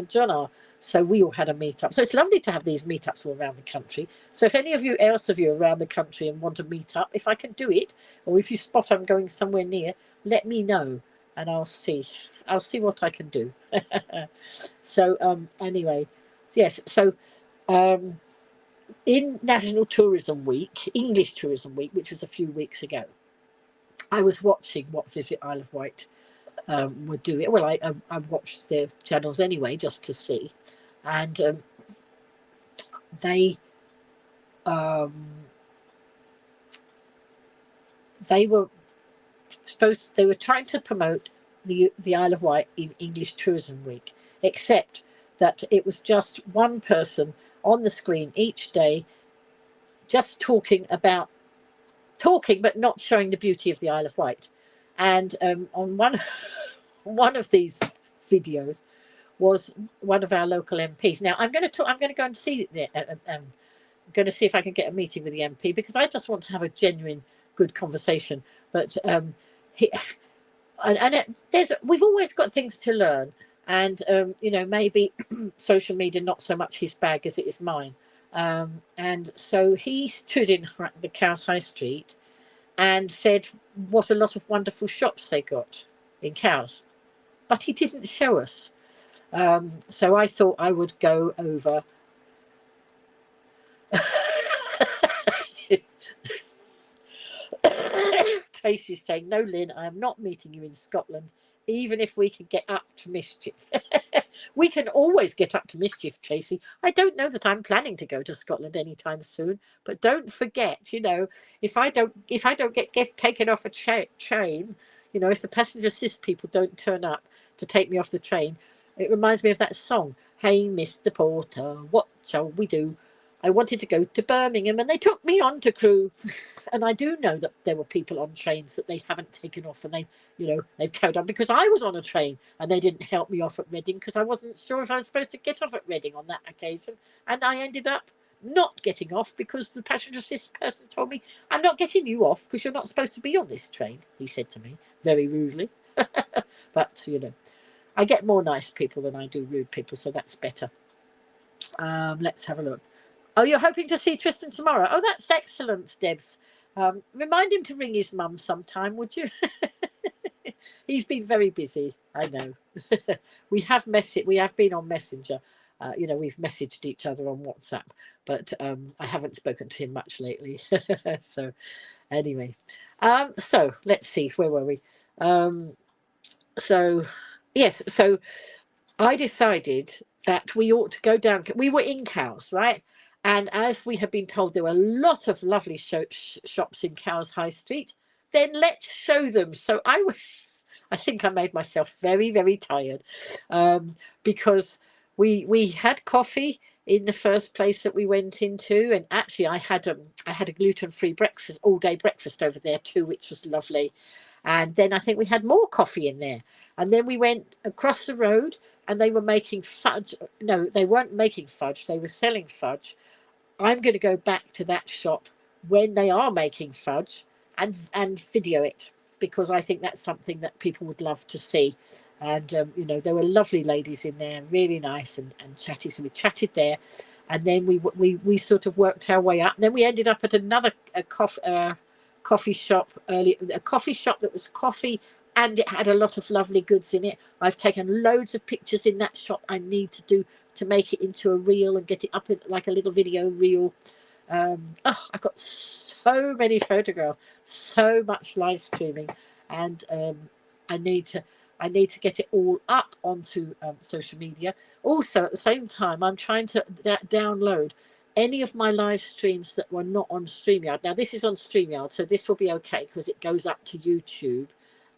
John are. So we all had a meetup. So it's lovely to have these meetups all around the country. So if any of you around the country and want to meet up, if I can do it, or if you spot I'm going somewhere near, let me know and I'll see what I can do. So anyway, yes. So in National Tourism Week, English Tourism Week, which was a few weeks ago, I was watching what Visit Isle of Wight were doing. Well, I watched their channels anyway, just to see, and they were trying to promote the Isle of Wight in English Tourism Week, except that it was just one person on the screen each day, just talking but not showing the beauty of the Isle of Wight. And on one of these videos was one of our local MPs. Now I'm going to go and see it. I'm going to see if I can get a meeting with the MP, because I just want to have a genuine, good conversation. But we've always got things to learn, and maybe social media not so much his bag as it is mine. And so he stood in the Cowes High Street and said what a lot of wonderful shops they got in Cowes, but he didn't show us. So I thought I would go over. Tracy's saying, no, Lynn, I am not meeting you in Scotland, even if we can get up to mischief. We can always get up to mischief, Tracy. I don't know that I'm planning to go to Scotland anytime soon, but don't forget, if I don't get taken off a train, if the passenger assist people don't turn up to take me off the train, it reminds me of that song, Hey, Mr. Porter, what shall we do? I wanted to go to Birmingham and they took me on to Crewe. And I do know that there were people on trains that they haven't taken off, and they've carried on, because I was on a train and they didn't help me off at Reading because I wasn't sure if I was supposed to get off at Reading on that occasion. And I ended up not getting off because the passenger assist person told me, I'm not getting you off because you're not supposed to be on this train, he said to me very rudely. But, I get more nice people than I do rude people, so that's better. Let's have a look. Oh, you're hoping to see Tristan tomorrow? Oh, that's excellent, Debs. Remind him to ring his mum sometime, would you? He's been very busy, I know. We have been on Messenger. We've messaged each other on WhatsApp, but I haven't spoken to him much lately. So anyway, so let's see, where were we? So I decided that we ought to go down. We were in Cowes, right? And as we had been told, there were a lot of lovely shops in Cowes High Street. Then let's show them. So I think I made myself very, very tired, because we had coffee in the first place that we went into, and actually I had a gluten-free breakfast, all-day breakfast over there too, which was lovely. And then I think we had more coffee in there. And then we went across the road and they were making fudge. No, they weren't making fudge. They were selling fudge. I'm going to go back to that shop when they are making fudge and video it, because I think that's something that people would love to see. And, there were lovely ladies in there, really nice and chatty. So we chatted there. And then we sort of worked our way up. And then we ended up at another coffee shop a coffee shop that was coffee, and it had a lot of lovely goods in it. I've taken loads of pictures in that shop. I need to make it into a reel and get it up in like a little video reel. I've got so many photographs, so much live streaming, and I need to get it all up onto social media. Also, at the same time, I'm trying to download any of my live streams that were not on StreamYard. Now, this is on StreamYard, so this will be okay because it goes up to YouTube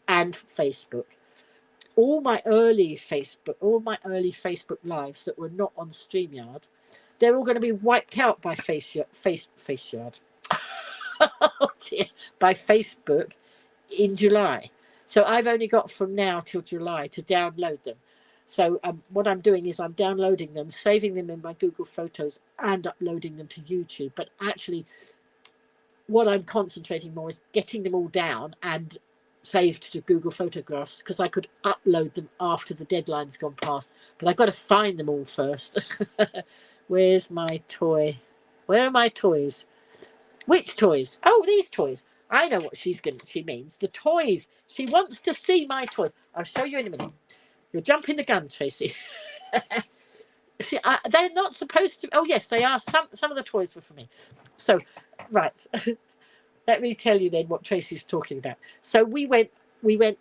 and Facebook. All my early Facebook lives that were not on StreamYard, they're all going to be wiped out by FaceYard. Oh dear, by Facebook in July. So I've only got from now till July to download them. So what I'm doing is I'm downloading them, saving them in my Google Photos and uploading them to YouTube. But actually, what I'm concentrating more is getting them all down and saved to Google Photographs because I could upload them after the deadline's gone past. But I've got to find them all first. Where's my toy? Where are my toys? Which toys? Oh, these toys. I know what she means. The toys. She wants to see my toys. I'll show you in a minute. You're jumping the gun, Tracy. They're not supposed to. Oh, yes, they are. Some of the toys were for me. So, right. Let me tell you then what Tracy's talking about. So we went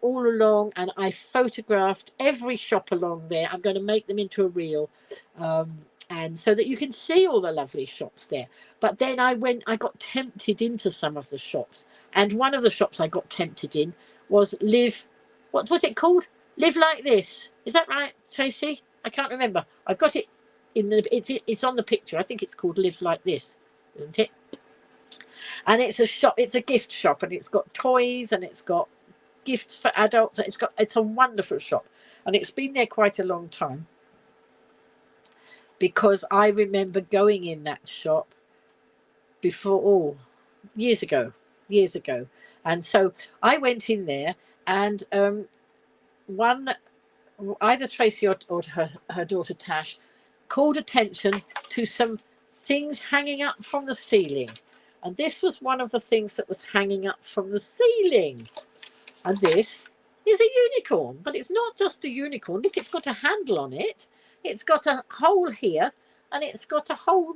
all along, and I photographed every shop along there. I'm going to make them into a reel, and so that you can see all the lovely shops there. But then I got tempted into some of the shops, and one of the shops I got tempted in was what was it called? Live Like This. Is that right, Tracy? I can't remember. I've got it it's on the picture. I think it's called Live Like This, isn't it? And it's a shop. It's a gift shop, and it's got toys, and it's got gifts for adults. It's a wonderful shop, and it's been there quite a long time, because I remember going in that shop before, years ago, and so I went in there, and either Tracy or her daughter Tash called attention to some things hanging up from the ceiling. And this was one of the things that was hanging up from the ceiling. And this is a unicorn. But it's not just a unicorn. Look, it's got a handle on it. It's got a hole here. And it's got a hole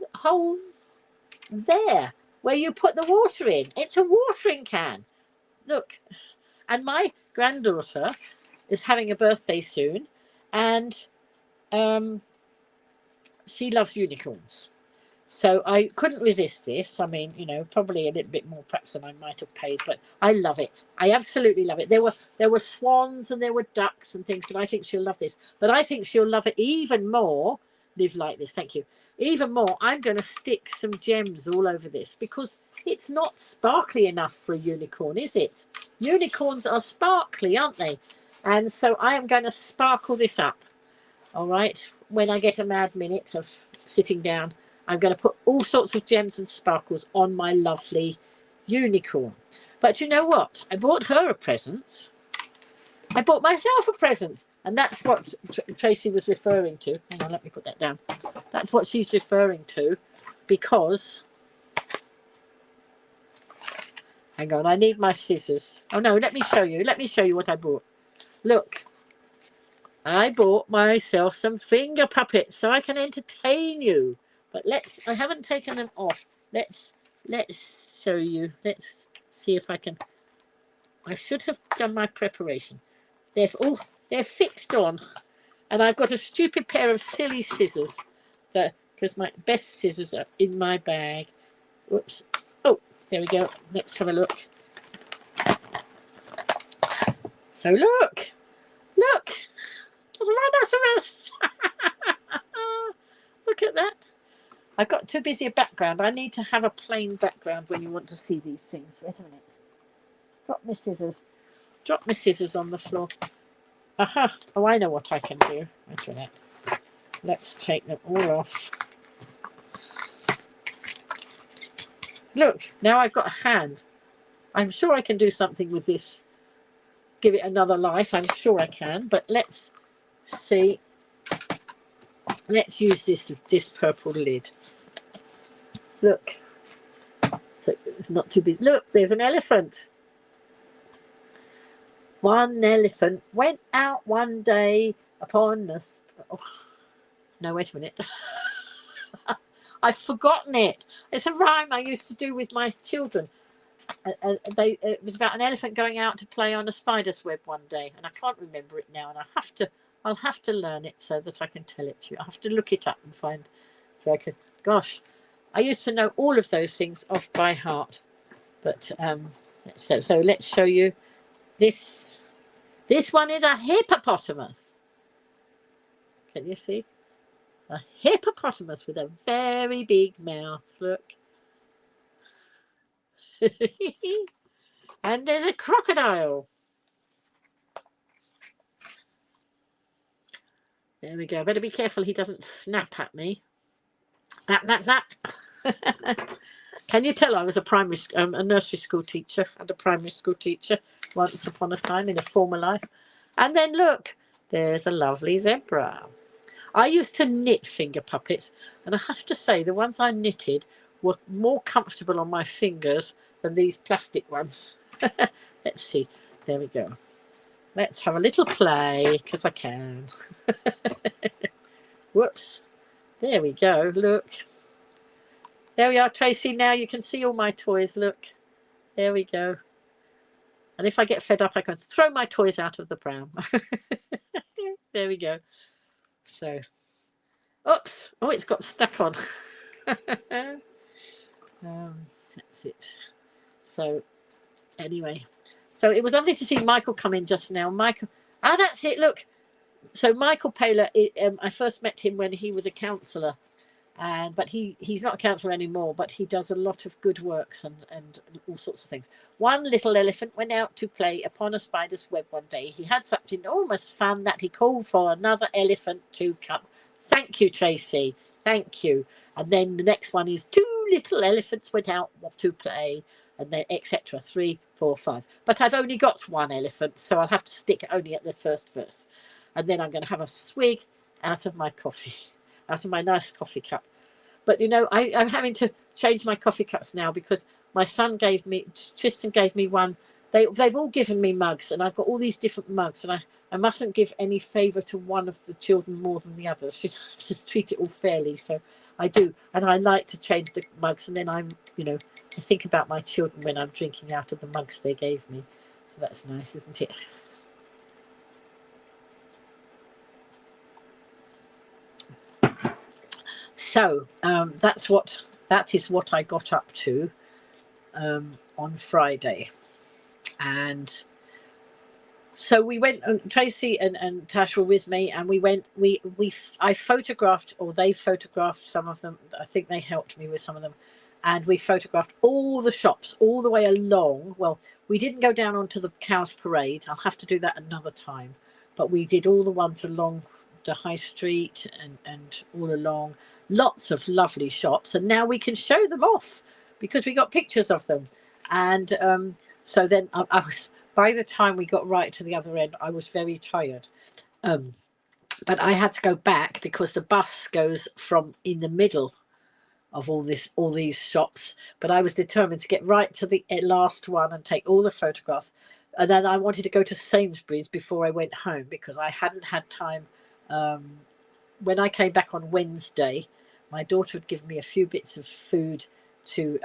there where you put the water in. It's a watering can. Look. And my granddaughter is having a birthday soon. And she loves unicorns. So I couldn't resist this. I mean, you know, probably a little bit more perhaps than I might have paid, but I love it. I absolutely love it. There were swans and there were ducks and things, but I think she'll love this. But I think she'll love it even more. Live Like This. Thank you. Even more. I'm going to stick some gems all over this because it's not sparkly enough for a unicorn, is it? Unicorns are sparkly, aren't they? And so I am going to sparkle this up. All right. When I get a mad minute of sitting down, I'm going to put all sorts of gems and sparkles on my lovely unicorn. But you know what? I bought her a present. I bought myself a present. And that's what Tracy was referring to. Hang on, let me put that down. That's what she's referring to because... Hang on, I need my scissors. Oh, no, let me show you. Let me show you what I bought. Look. I bought myself some finger puppets so I can entertain you. But I haven't taken them off. Let's show you. Let's see if I can. I should have done my preparation. They're fixed on. And I've got a stupid pair of silly scissors because my best scissors are in my bag. Whoops. Oh, there we go. Let's have a look. So look. There's a rhinoceros. Look at that. I've got too busy a background. I need to have a plain background when you want to see these things. Wait a minute. Drop my scissors on the floor. Aha. Oh, I know what I can do. Wait a minute. Let's take them all off. Look, now I've got a hand. I'm sure I can do something with this. Give it another life. I'm sure I can. But let's see. Let's use this purple lid. Look. So it's not too big. Look, there's an elephant. One elephant went out one day upon a... Oh, no, wait a minute. I've forgotten it. It's a rhyme I used to do with my children. It was about an elephant going out to play on a spider's web one day, and I can't remember it now, and I'll have to learn it so that I can tell it to you. I'll have to look it up and find so I can. Gosh, I used to know all of those things off by heart. But so let's show you this. This one is a hippopotamus. Can you see? A hippopotamus with a very big mouth. Look. And there's a crocodile. There we go. Better be careful he doesn't snap at me. Snap. Can you tell I was a nursery school teacher and a primary school teacher? once upon a time in a former life. And then look, there's a lovely zebra. I used to knit finger puppets, and I have to say the ones I knitted were more comfortable on my fingers than these plastic ones. Let's see. There we go. Let's have a little play, because I can. Whoops. There we go. Look. There we are, Tracy. Now you can see all my toys. Look. There we go. And if I get fed up, I can throw my toys out of the pram. There we go. So, oops. Oh, it's got stuck on. That's it. So, anyway. So it was lovely to see Michael come in just now. Michael. Ah, that's it. Look. So Michael Paler, I first met him when he was a counsellor. But he's not a counsellor anymore, but he does a lot of good works and all sorts of things. One little elephant went out to play upon a spider's web one day. He had such enormous fun that he called for another elephant to come. Thank you, Tracy. Thank you. And then the next one is 2 little elephants went out to play, and then etc. 3, 4, 5. But I've only got 1 elephant, so I'll have to stick only at the first verse. And then I'm going to have a swig out of my coffee, out of my nice coffee cup. But, you know, I'm having to change my coffee cups now because my son gave me, Tristan gave me one. They've all given me mugs, and I've got all these different mugs, and I mustn't give any favour to one of the children more than the others. Should just treat it all fairly. So I do. And I like to change the mugs, and then I think about my children when I'm drinking out of the mugs they gave me. So that's nice, isn't it? So that is what I got up to on Friday. And so we went, Tracy and Tash were with me, and we went, I photographed, or they photographed some of them. I think they helped me with some of them. And we photographed all the shops all the way along. Well, we didn't go down onto the Cows Parade. I'll have to do that another time. But we did all the ones along the high street and all along. Lots of lovely shops. And now we can show them off because we got pictures of them. And so then I was, by the time we got right to the other end, I was very tired. But I had to go back because the bus goes from in the middle of all these shops. But I was determined to get right to the last one and take all the photographs. And then I wanted to go to Sainsbury's before I went home because I hadn't had time. When I came back on Wednesday, my daughter had given me a few bits of food to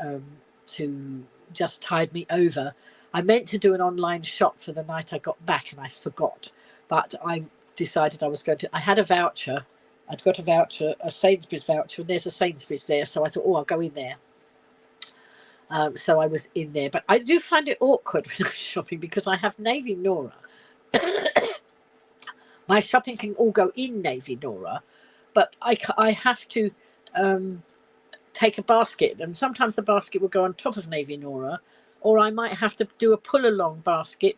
just tide me over. I meant to do an online shop for the night I got back, and I forgot. But I decided I was going to. I had a voucher. I'd got a voucher, a Sainsbury's voucher, and there's a Sainsbury's there. So I thought, I'll go in there. So I was in there. But I do find it awkward when I'm shopping because I have Navy Nora. My shopping can all go in Navy Nora, but I have to take a basket, and sometimes the basket will go on top of Navy Nora, or I might have to do a pull-along basket.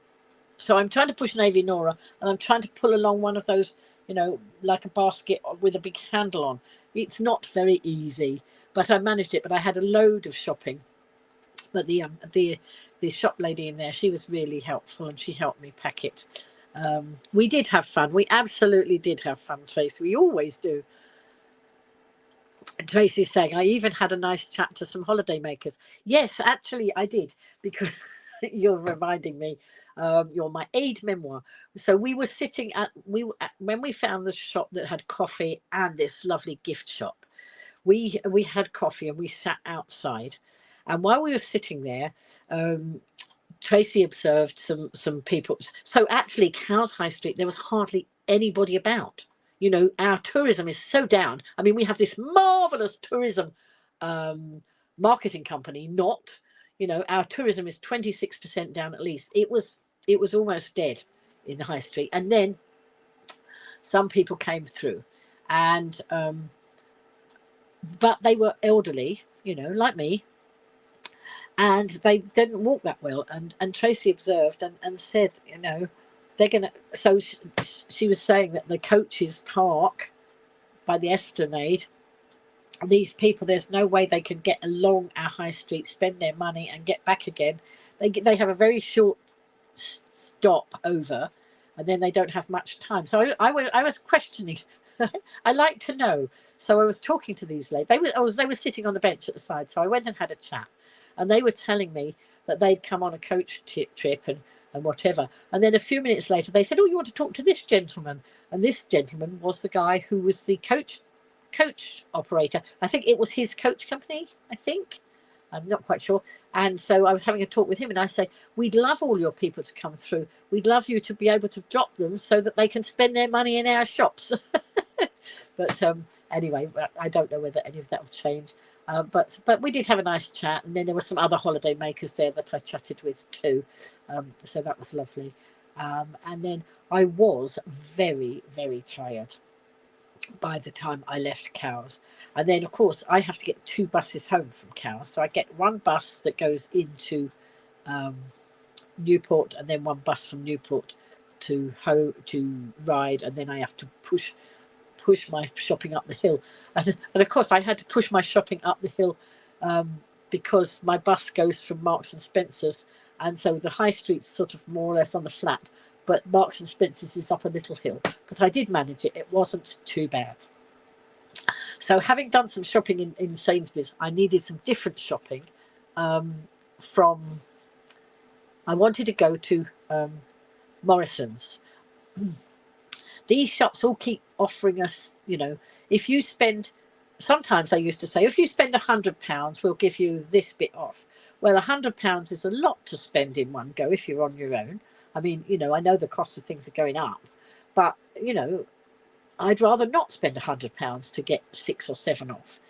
So I'm trying to push Navy Nora, and I'm trying to pull along one of those, like a basket with a big handle on. It's not very easy, but I managed it. But I had a load of shopping. But the shop lady in there, she was really helpful, and she helped me pack it. We did have fun. We absolutely did have fun, Tracy. We always do. And Tracy's saying, I even had a nice chat to some holiday makers. Yes, actually, I did, because you're reminding me. You're my aide memoir. So we were sitting when we found the shop that had coffee and this lovely gift shop. We had coffee and we sat outside. And while we were sitting there, Tracy observed some people. So actually, Cows High Street, there was hardly anybody about. Our tourism is so down. I mean, we have this marvelous tourism marketing company. Our tourism is 26% down at least. It was almost dead in the high street. And then some people came through, and but they were elderly, like me. And they didn't walk that well. And Tracy observed and said, they're going to... So she was saying that the coaches park by the Esplanade. These people, there's no way they can get along our high street, spend their money and get back again. They have a very short stop over, and then they don't have much time. So I was questioning. I like to know. So I was talking to these ladies. They were sitting on the bench at the side. So I went and had a chat, and they were telling me that they'd come on a coach trip and whatever. And then a few minutes later, they said, "Oh, you want to talk to this gentleman?" And this gentleman was the guy who was the coach operator. I think it was his coach company. I think. I'm not quite sure. And so I was having a talk with him, and I say, "We'd love all your people to come through. We'd love you to be able to drop them so that they can spend their money in our shops." But anyway, I don't know whether any of that will change. But we did have a nice chat, and then there were some other holiday makers there that I chatted with too. So that was lovely. And then I was very, very tired by the time I left Cowes. And then, of course, I have to get 2 buses home from Cowes. So I get one bus that goes into Newport, and then one bus from Newport to Ryde, and then I have to push my shopping up the hill. And of course, I had to push my shopping up the hill because my bus goes from Marks and Spencer's, and so the high street's sort of more or less on the flat, but Marks and Spencer's is up a little hill. But I did manage it. It wasn't too bad. So having done some shopping in Sainsbury's, I needed some different shopping from... I wanted to go to Morrison's. These shops all keep offering us, you know, if you spend... Sometimes I used to say, if you spend £100, we'll give you this bit off. Well, £100 is a lot to spend in one go if you're on your own. I mean, you know, I know the cost of things are going up, but, you know, I'd rather not spend £100 to get 6 or 7 off.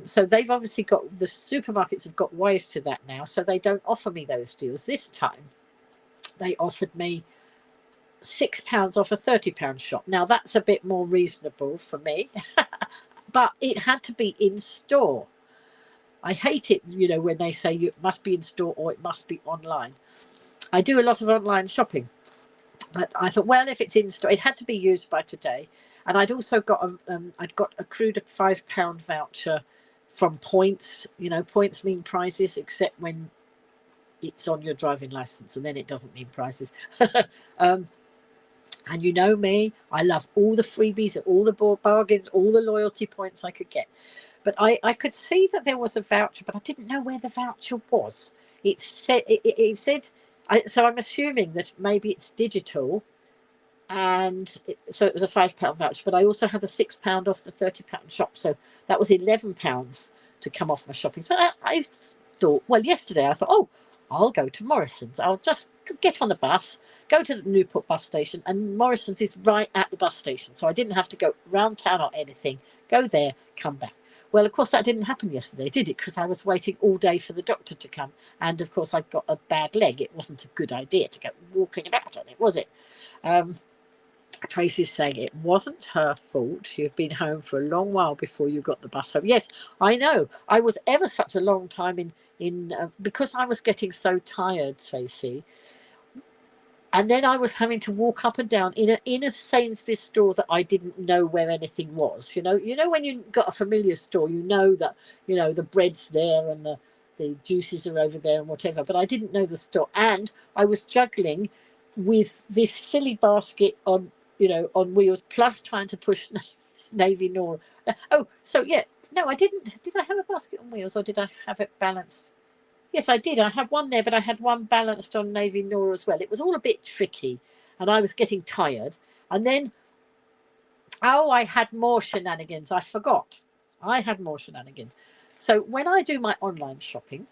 So they've obviously got... The supermarkets have got wise to that now, so they don't offer me those deals. This time, they offered me £6 off a £30 shop. Now, that's a bit more reasonable for me, but it had to be in store. I hate it, you know, when they say it must be in store or it must be online. I do a lot of online shopping, but I thought, well, if it's in store, it had to be used by today. And I'd also got I'd got accrued a £5 voucher from points. You know, points mean prizes, except when it's on your driving license, and then it doesn't mean prizes. And you know me, I love all the freebies, all the bargains, all the loyalty points I could get. But I could see that there was a voucher, but I didn't know where the voucher was. It said, so I'm assuming that maybe it's digital. And so it was a £5 voucher, but I also had the £6 off the £30 shop. So that was £11 to come off my shopping. So I thought, well, yesterday I thought, oh, I'll go to Morrison's. I'll just get on the bus, go to the Newport bus station, and Morrison's is right at the bus station. So I didn't have to go round town or anything. Go there, come back. Well, of course, that didn't happen yesterday, did it? Because I was waiting all day for the doctor to come. And, of course, I'd got a bad leg. It wasn't a good idea to go walking about on it, was it? Tracy's saying it wasn't her fault. You've been home for a long while before you got the bus home. Yes, I know. I was ever such a long time in because I was getting so tired, Tracy. And then I was having to walk up and down in a Sainsbury's store that I didn't know where anything was. You know when you've got a familiar store, you know that, you know, the bread's there and the juices are over there and whatever. But I didn't know the store. And I was juggling with this silly basket on wheels, plus trying to push Navy Nora. Oh, so yeah. No, I didn't. Did I have a basket on wheels, or did I have it balanced? Yes, I did. I had one there, but I had one balanced on Navy Nora as well. It was all a bit tricky, and I was getting tired. And then, I had more shenanigans. I forgot. I had more shenanigans. So when I do my online shopping,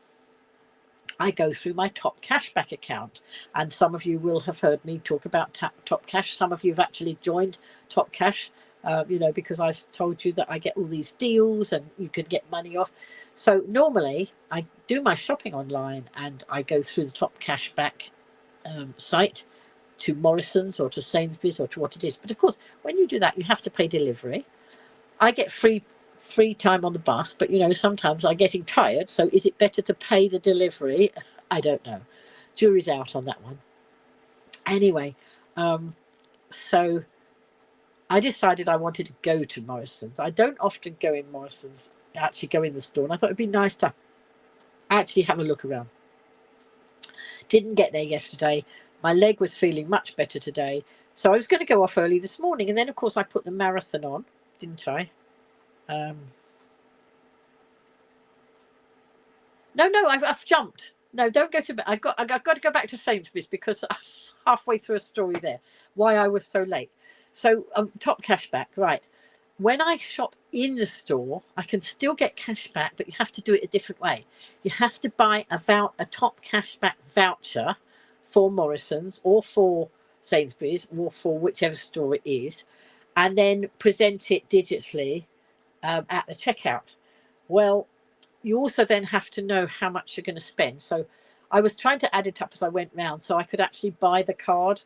I go through my Top Cashback account. And some of you will have heard me talk about Top Cash. Some of you have actually joined Top Cash. Because I told you that I get all these deals and you can get money off. So normally I do my shopping online and I go through the Top Cashback site to Morrison's or to Sainsbury's or to what it is. But of course, when you do that, you have to pay delivery. I get free time on the bus, but sometimes I'm getting tired. So is it better to pay the delivery? I don't know. Jury's out on that one. Anyway, so I decided I wanted to go to Morrison's. I don't often go in Morrison's, actually go in the store. And I thought it'd be nice to actually have a look around. Didn't get there yesterday My leg was feeling much better today. So I was going to go off early this morning. And then, of course, I put the marathon on, didn't I? No, I've jumped. No, don't go to bed. I've got to go back to Sainsbury's because I'm halfway through a story there. Why I was so late. So top cashback, right? When I shop in the store, I can still get cash back, but you have to do it a different way. You have to buy a top cashback voucher for Morrison's or for Sainsbury's or for whichever store it is, and then present it digitally at the checkout. Well, you also then have to know how much you're going to spend. So I was trying to add it up as I went round so I could actually buy the card,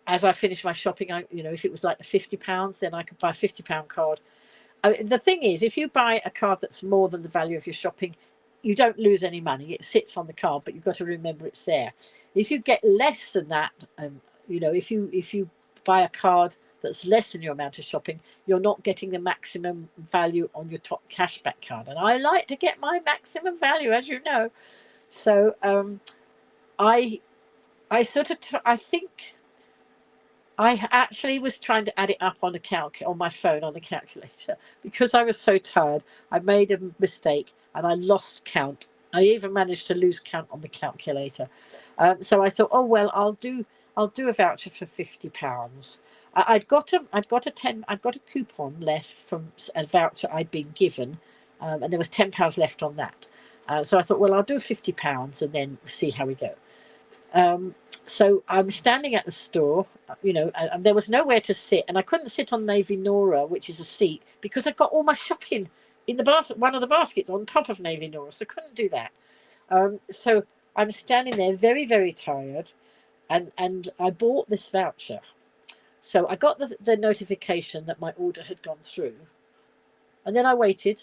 as I finished my shopping. If it was like £50, then I could buy a £50 card. The thing is, if you buy a card that's more than the value of your shopping, you don't lose any money. It sits on the card, but you've got to remember it's there. If you get less than that, if you buy a card that's less than your amount of shopping, you're not getting the maximum value on your top cashback card. And I like to get my maximum value, as you know. So I think I actually was trying to add it up on my phone on the calculator because I was so tired. I made a mistake and I lost count. I even managed to lose count on the calculator. So I thought, oh well, I'll do a voucher for £50. I'd got a coupon left from a voucher I'd been given, and there was £10 left on that. So I thought, well, I'll do £50 and then see how we go. So I'm standing at the store, and there was nowhere to sit, and I couldn't sit on Navy Nora, which is a seat, because I've got all my shopping in one of the baskets on top of Navy Nora, so I couldn't do that. So I'm standing there very, very tired, and I bought this voucher. So I got the notification that my order had gone through, and then I waited,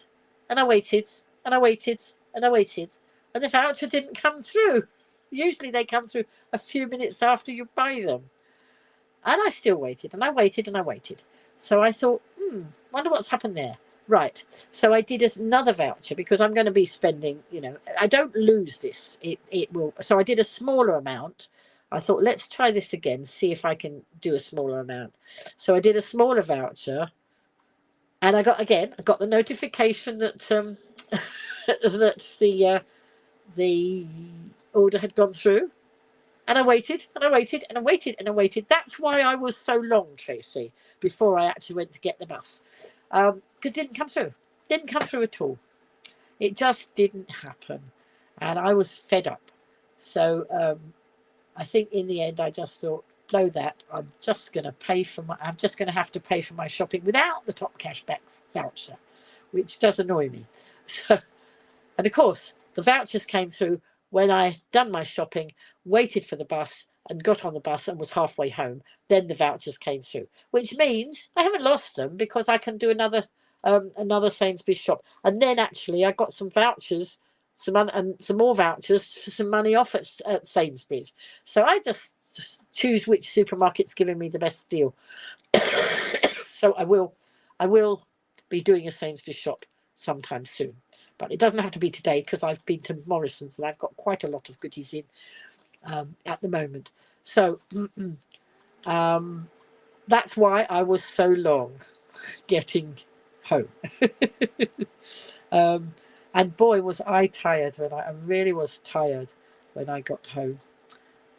and I waited, and I waited, and I waited, and the voucher didn't come through. Usually they come through a few minutes after you buy them. And I still waited, and I waited, and I waited. So I thought, wonder what's happened there. Right. So I did another voucher because I'm going to be spending, I don't lose this. It will. So I did a smaller amount. I thought, let's try this again, see if I can do a smaller amount. So I did a smaller voucher, and I got the notification that that the order had gone through, and I waited, and I waited, and I waited, and I waited. That's why I was so long, Tracy, before I actually went to get the bus, because it didn't come through. Didn't come through at all. It just didn't happen, and I was fed up. So I think in the end I just thought, blow that. I'm just going to have to pay for my shopping without the top cashback voucher, which does annoy me. So, and of course, the vouchers came through when I done my shopping, waited for the bus, and got on the bus and was halfway home. Then the vouchers came through, which means I haven't lost them because I can do another Sainsbury's shop. And then actually I got some vouchers, some more vouchers for some money off at Sainsbury's. So I just choose which supermarket's giving me the best deal. So I will be doing a Sainsbury's shop sometime soon. But it doesn't have to be today because I've been to Morrison's and I've got quite a lot of goodies in at the moment. So that's why I was so long getting home. And boy, was I tired I really was tired when I got home.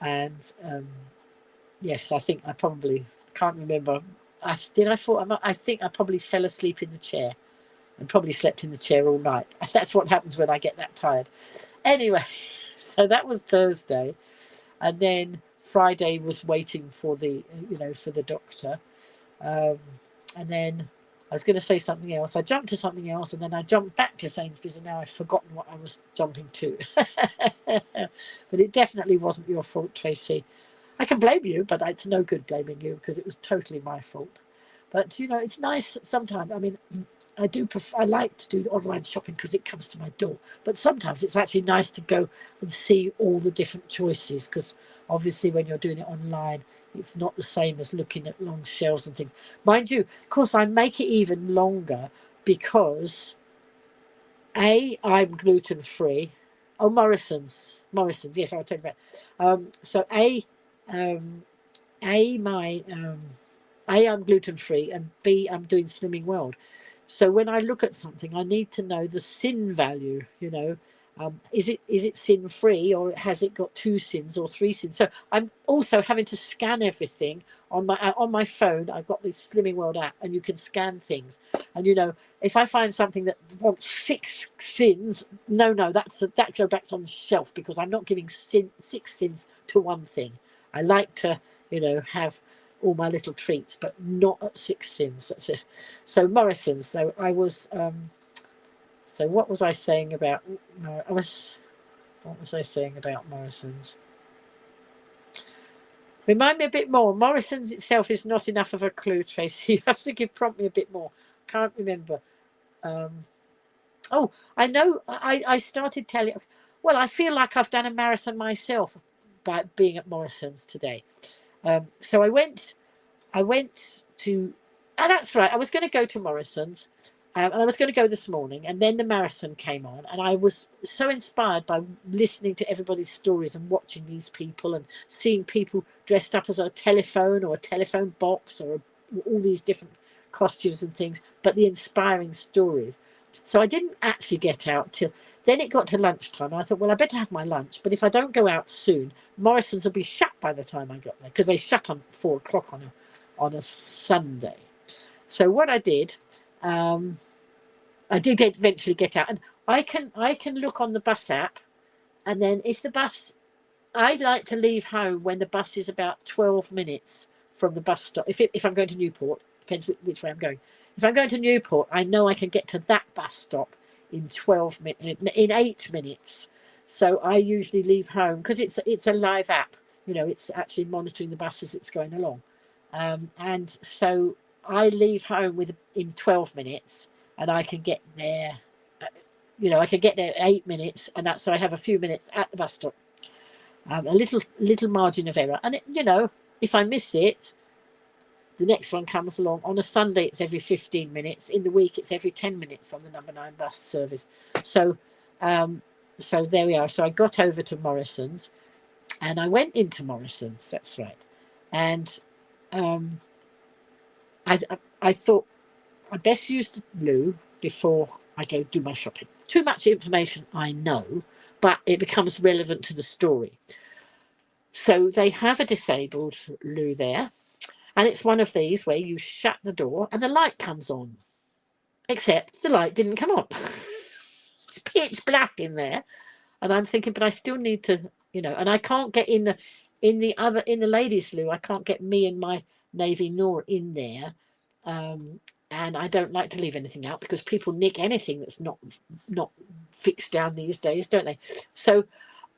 And yes, I think I probably can't remember. I think I probably fell asleep in the chair. And probably slept in the chair all night. That's what happens when I get that tired. Anyway, so that was Thursday. And then Friday was waiting for the doctor. And then I was going to say something else. I jumped to something else, and then I jumped back to Sainsbury's, and now I've forgotten what I was jumping to. But it definitely wasn't your fault, Tracy. I can blame you, but it's no good blaming you because it was totally my fault. But, it's nice sometimes. I mean, I like to do online shopping because it comes to my door. But sometimes it's actually nice to go and see all the different choices because obviously when you're doing it online, it's not the same as looking at long shelves and things. Mind you, of course, I make it even longer because, A, I'm gluten-free, Oh, Morrison's. Yes, I'll tell you about. So I'm gluten free, and B, I'm doing Slimming World. So when I look at something, I need to know the sin value. Is it sin free, or has it got 2 sins or 3 sins? So I'm also having to scan everything on my phone. I've got this Slimming World app, and you can scan things. And if I find something that wants 6 sins, no, that go back on the shelf, because I'm not giving 6 sins to one thing. I like to have all my little treats, but not at 6 sins. That's it. So Morrison's. So I was. So what was I saying about? What was I saying about Morrison's? Remind me a bit more. Morrison's itself is not enough of a clue, Tracy. You have to prompt me a bit more. Can't remember. Oh, I know. I started telling. Well, I feel like I've done a marathon myself by being at Morrison's today. So I went to. Oh, that's right. I was going to go to Morrison's. And I was going to go this morning, and then the marathon came on, and I was so inspired by listening to everybody's stories and watching these people and seeing people dressed up as a telephone or a telephone box or all these different costumes and things, but the inspiring stories. So I didn't actually get out till then. It got to lunchtime. I thought, well, I better have my lunch, but if I don't go out soon, Morrison's will be shut by the time I got there, because they shut on 4 o'clock on a Sunday. So what I did, I did eventually get out, and I can look on the bus app, and then if the bus, I like to leave home when the bus is about 12 minutes from the bus stop. If I'm going to Newport, depends which way I'm going. If I'm going to Newport, I know I can get to that bus stop in 8 minutes. So I usually leave home, because it's a live app. It's actually monitoring the bus as it's going along, and so I leave home in 12 minutes. And I can get there, I can get there 8 minutes, and so I have a few minutes at the bus stop. A little margin of error, and if I miss it, the next one comes along. On a Sunday, it's every 15 minutes. In the week, it's every 10 minutes on the number 9 bus service. So there we are. So I got over to Morrison's, and I went into Morrison's. That's right, and I thought I best use the loo before I go do my shopping. Too much information, I know, but it becomes relevant to the story. So they have a disabled loo there, and it's one of these where you shut the door and the light comes on. Except the light didn't come on. It's pitch black in there, and I'm thinking, but I still need to, and I can't get in the ladies' loo. I can't get me and my navy nor in there. And I don't like to leave anything out, because people nick anything that's not fixed down these days, don't they? So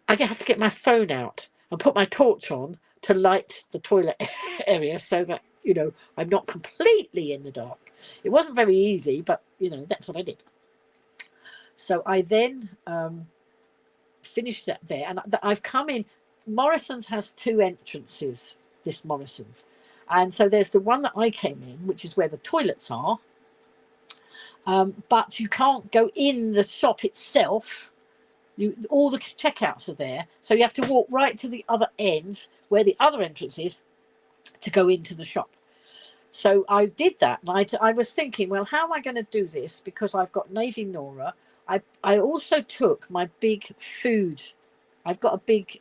I have to get my phone out and put my torch on to light the toilet area, so that I'm not completely in the dark. It wasn't very easy, but that's what I did. So I then finished that there, and I've come in. Morrison's has 2 entrances. This Morrison's. And so there's the one that I came in, which is where the toilets are. But you can't go in the shop itself. All the checkouts are there. So you have to walk right to the other end, where the other entrance is, to go into the shop. So I did that. And I was thinking, well, how am I going to do this? Because I've got Navy Nora. I also took my big food. I've got a big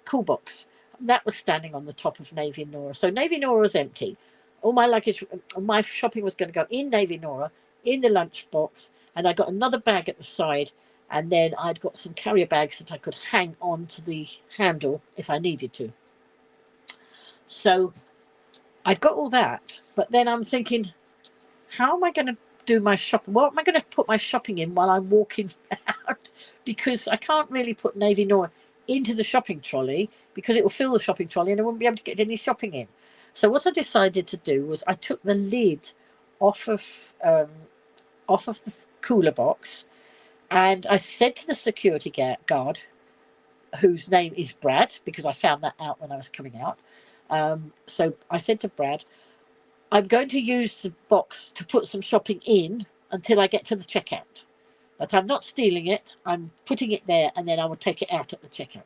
cool box. That was standing on the top of Navy Nora. So Navy Nora was empty. All my luggage, my shopping was going to go in Navy Nora, in the lunchbox, and I got another bag at the side, and then I'd got some carrier bags that I could hang on to the handle if I needed to. So I got all that, but then I'm thinking, how am I going to do my shopping? What am I going to put my shopping in while I'm walking out? Because I can't really put Navy Nora into the shopping trolley, because it will fill the shopping trolley and I wouldn't be able to get any shopping in. So what I decided to do was I took the lid off of the cooler box, and I said to the security guard, whose name is Brad, because I found that out when I was coming out. So I said to Brad, I'm going to use the box to put some shopping in until I get to the checkout. but I'm not stealing it. I'm putting it there, and then I will take it out at the checkout.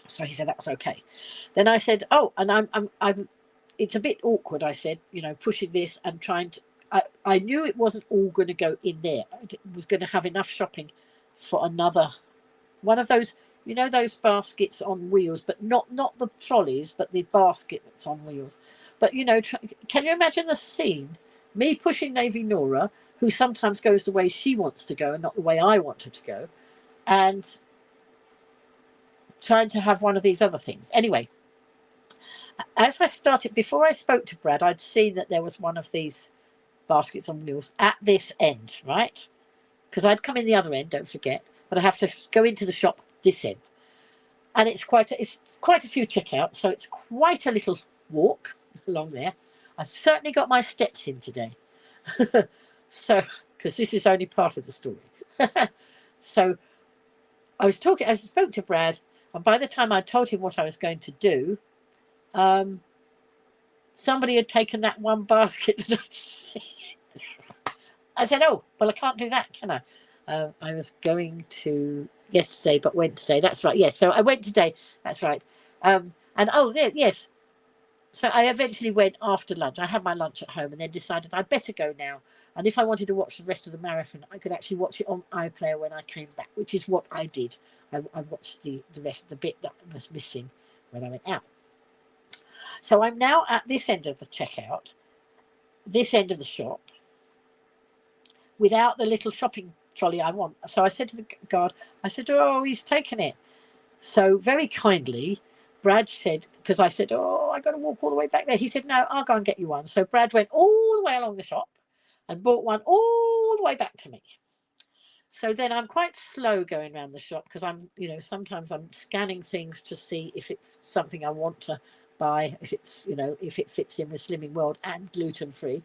So he said that was okay. Then I said, oh, and I'm it's a bit awkward. I said, you know, pushing this and trying to. I knew it wasn't all going to go in there. I was going to have enough shopping for another one of those, you know, those baskets on wheels, but not the trolleys, but the basket that's on wheels. But you know, can you imagine the scene? Me pushing Navy Nora, who sometimes goes the way she wants to go and not the way I want her to go, and trying to have one of these other things. Anyway, as I started, before I spoke to Brad, I'd seen that there was one of these baskets on wheels at this end, right? Because I'd come in the other end, don't forget, but I have to go into the shop this end. And it's quite a few checkouts, so it's quite a little walk along there. I've certainly got my steps in today. So, because this is only part of the story. So I spoke to Brad, and by the time I told him what I was going to do, somebody had taken that one basket that I'd seen. I said, oh, well, I can't do that, can I? I was going to yesterday, but went today. That's right. Yes, so I went today. That's right. And oh, yeah, yes. So I eventually went after lunch. I had my lunch at home and then decided I'd better go now. And if I wanted to watch the rest of the marathon, I could actually watch it on iPlayer when I came back, which is what I did. I watched the rest of the bit that was missing when I went out. So I'm now at this end of the checkout, this end of the shop, without the little shopping trolley I want. So I said to the guard, I said, oh, he's taken it. So very kindly, Brad said, because I said, oh, I got to walk all the way back there. He said, no, I'll go and get you one. So Brad went all the way along the shop and bought one all the way back to me. So then I'm quite slow going around the shop because I'm, you know, sometimes I'm scanning things to see if it's something I want to buy, if it's, you know, if it fits in with Slimming World and gluten-free.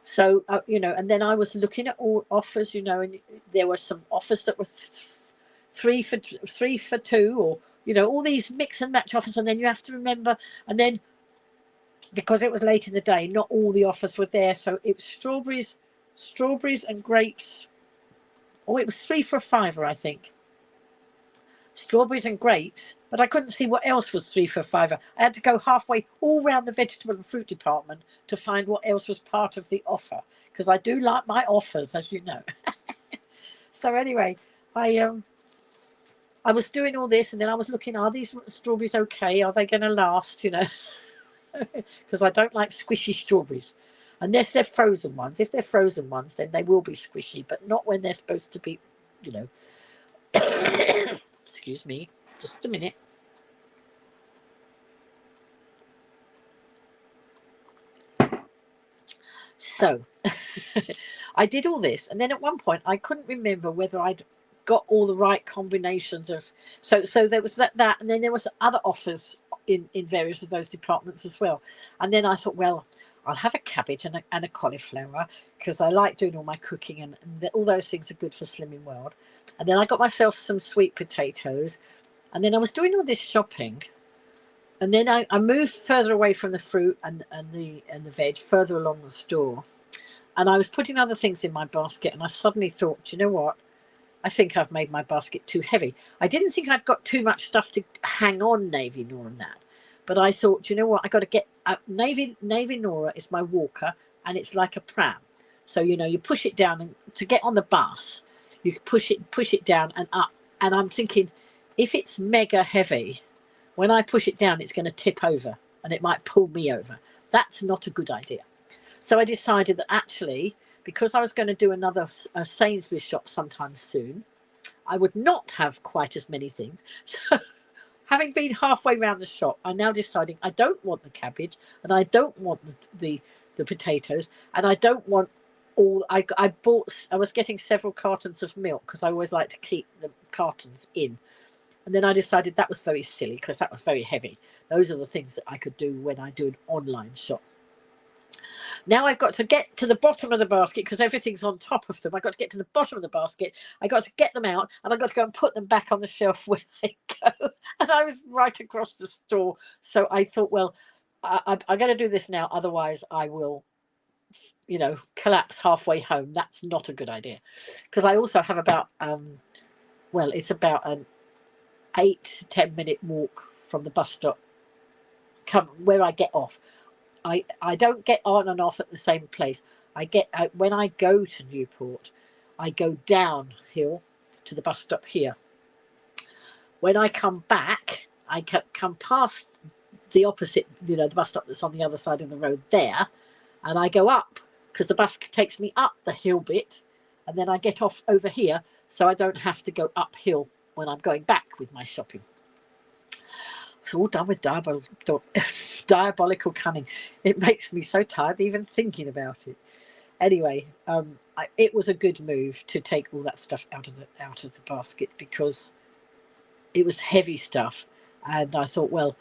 So, you know, and then I was looking at all offers, you know, and there were some offers that were three for two, or, you know, all these mix and match offers. And then you have to remember, and then because it was late in the day, not all the offers were there. So it was strawberries and grapes. Oh, it was 3 for $5, I think. Strawberries and grapes, but I couldn't see what else was 3 for $5. I had to go halfway all around the vegetable and fruit department to find what else was part of the offer, because I do like my offers, as you know. So anyway, I was doing all this, and then I was looking, are these strawberries okay? Are they going to last, you know? Because I don't like squishy strawberries. Unless they're frozen ones. If they're frozen ones, then they will be squishy, but not when they're supposed to be, you know. Excuse me, just a minute. So I did all this, and then at one point I couldn't remember whether I'd got all the right combinations of, so there was that, and then there was other offers in various of those departments as well. And then I thought, well, I'll have a cabbage and a cauliflower, because I like doing all my cooking, and all those things are good for Slimming World. And then I got myself some sweet potatoes, and then I was doing all this shopping, and then I moved further away from the fruit and the veg, further along the store, and I was putting other things in my basket, and I suddenly thought, you know what? I think I've made my basket too heavy. I didn't think I'd got too much stuff to hang on Navy Nora and that, but I thought, you know what? I got to get Navy Nora is my walker, and it's like a pram. So you know, you push it down, and to get on the bus, you push it down and up. And I'm thinking, if it's mega heavy, when I push it down, it's going to tip over and it might pull me over. That's not a good idea. So I decided that actually, because I was going to do another Sainsbury's shop sometime soon, I would not have quite as many things. So having been halfway around the shop, I'm now deciding I don't want the cabbage, and I don't want the potatoes, and I don't want all. I was getting several cartons of milk, because I always like to keep the cartons in. And then I decided that was very silly, because that was very heavy. Those are the things that I could do when I do an online shop. Now I've got to get to the bottom of the basket, because everything's on top of them. I've got to get to the bottom of the basket. I got to get them out, and I've got to go and put them back on the shelf where they go. And I was right across the store. So I thought, well, I'm going to do this now. Otherwise, I will you know, collapse halfway home. That's not a good idea, because I also have about well, it's about an 8 to 10 minute walk from the bus stop where I get off. I don't get on and off at the same place. I get when I go to Newport, I go downhill to the bus stop here. When I come back, I come past the opposite, you know, the bus stop that's on the other side of the road there, and I go up because the bus takes me up the hill bit, and then I get off over here, so I don't have to go uphill when I'm going back with my shopping. It's all done with diabolical cunning. It makes me so tired even thinking about it. Anyway, it was a good move to take all that stuff out of the basket, because it was heavy stuff, and I thought, well,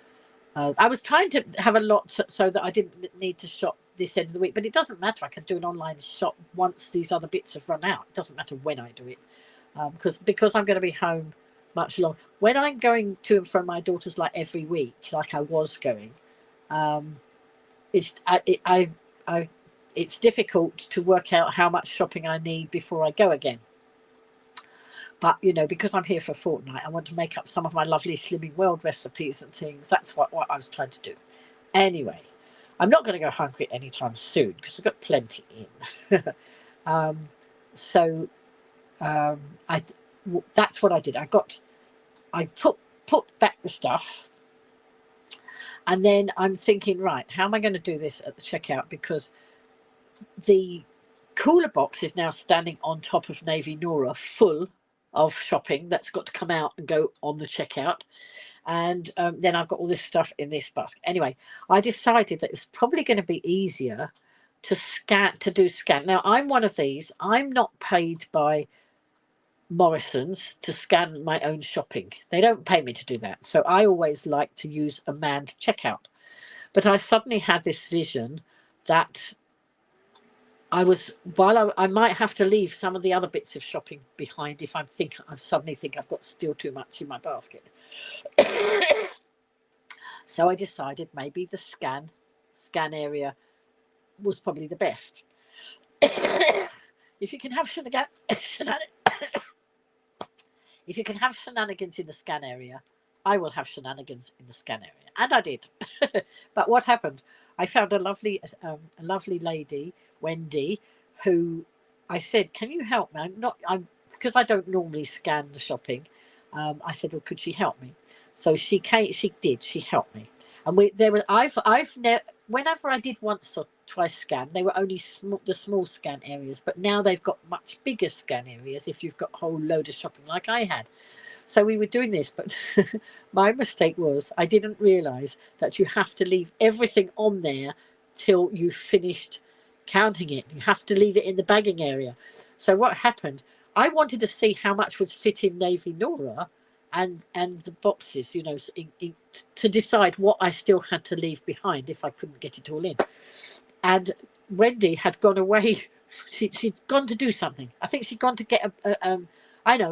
I was trying to have a lot so that I didn't need to shop this end of the week, but it doesn't matter. I can do an online shop once these other bits have run out. It doesn't matter when I do it, because I'm going to be home much longer. When I'm going to and from my daughter's like every week, like I was going, it's difficult to work out how much shopping I need before I go again. But, you know, because I'm here for a fortnight, I want to make up some of my lovely Slimming World recipes and things. That's what I was trying to do. Anyway, I'm not going to go hungry anytime soon because I've got plenty in. That's what I did. I put back the stuff, and then I'm thinking, right, how am I going to do this at the checkout? Because the cooler box is now standing on top of Navy Nora, full of shopping that's got to come out and go on the checkout, and then I've got all this stuff in this basket. Anyway, I decided that it's probably going to be easier to do scan. Now, I'm one of these. I'm not paid by Morrison's to scan my own shopping. They don't pay me to do that, so I always like to use a manned checkout. But I suddenly had this vision that I might have to leave some of the other bits of shopping behind if I suddenly think I've got still too much in my basket. So I decided maybe the scan area was probably the best. If you can have if you can have shenanigans in the scan area, I will have shenanigans in the scan area, and I did. But what happened? I found a lovely lady, Wendy, who I said, "Can you help me?" Because I don't normally scan the shopping. I said, "Well, could she help me?" So she came. She did. She helped me, and whenever I did once or twice scan, they were only the small scan areas, but now they've got much bigger scan areas if you've got a whole load of shopping like I had. So we were doing this, but my mistake was I didn't realise that you have to leave everything on there till you've finished counting it. You have to leave it in the bagging area. So what happened? I wanted to see how much would fit in Navy Nora and the boxes, you know, to decide what I still had to leave behind if I couldn't get it all in. And Wendy had gone away. She'd gone to do something. I think she'd gone to get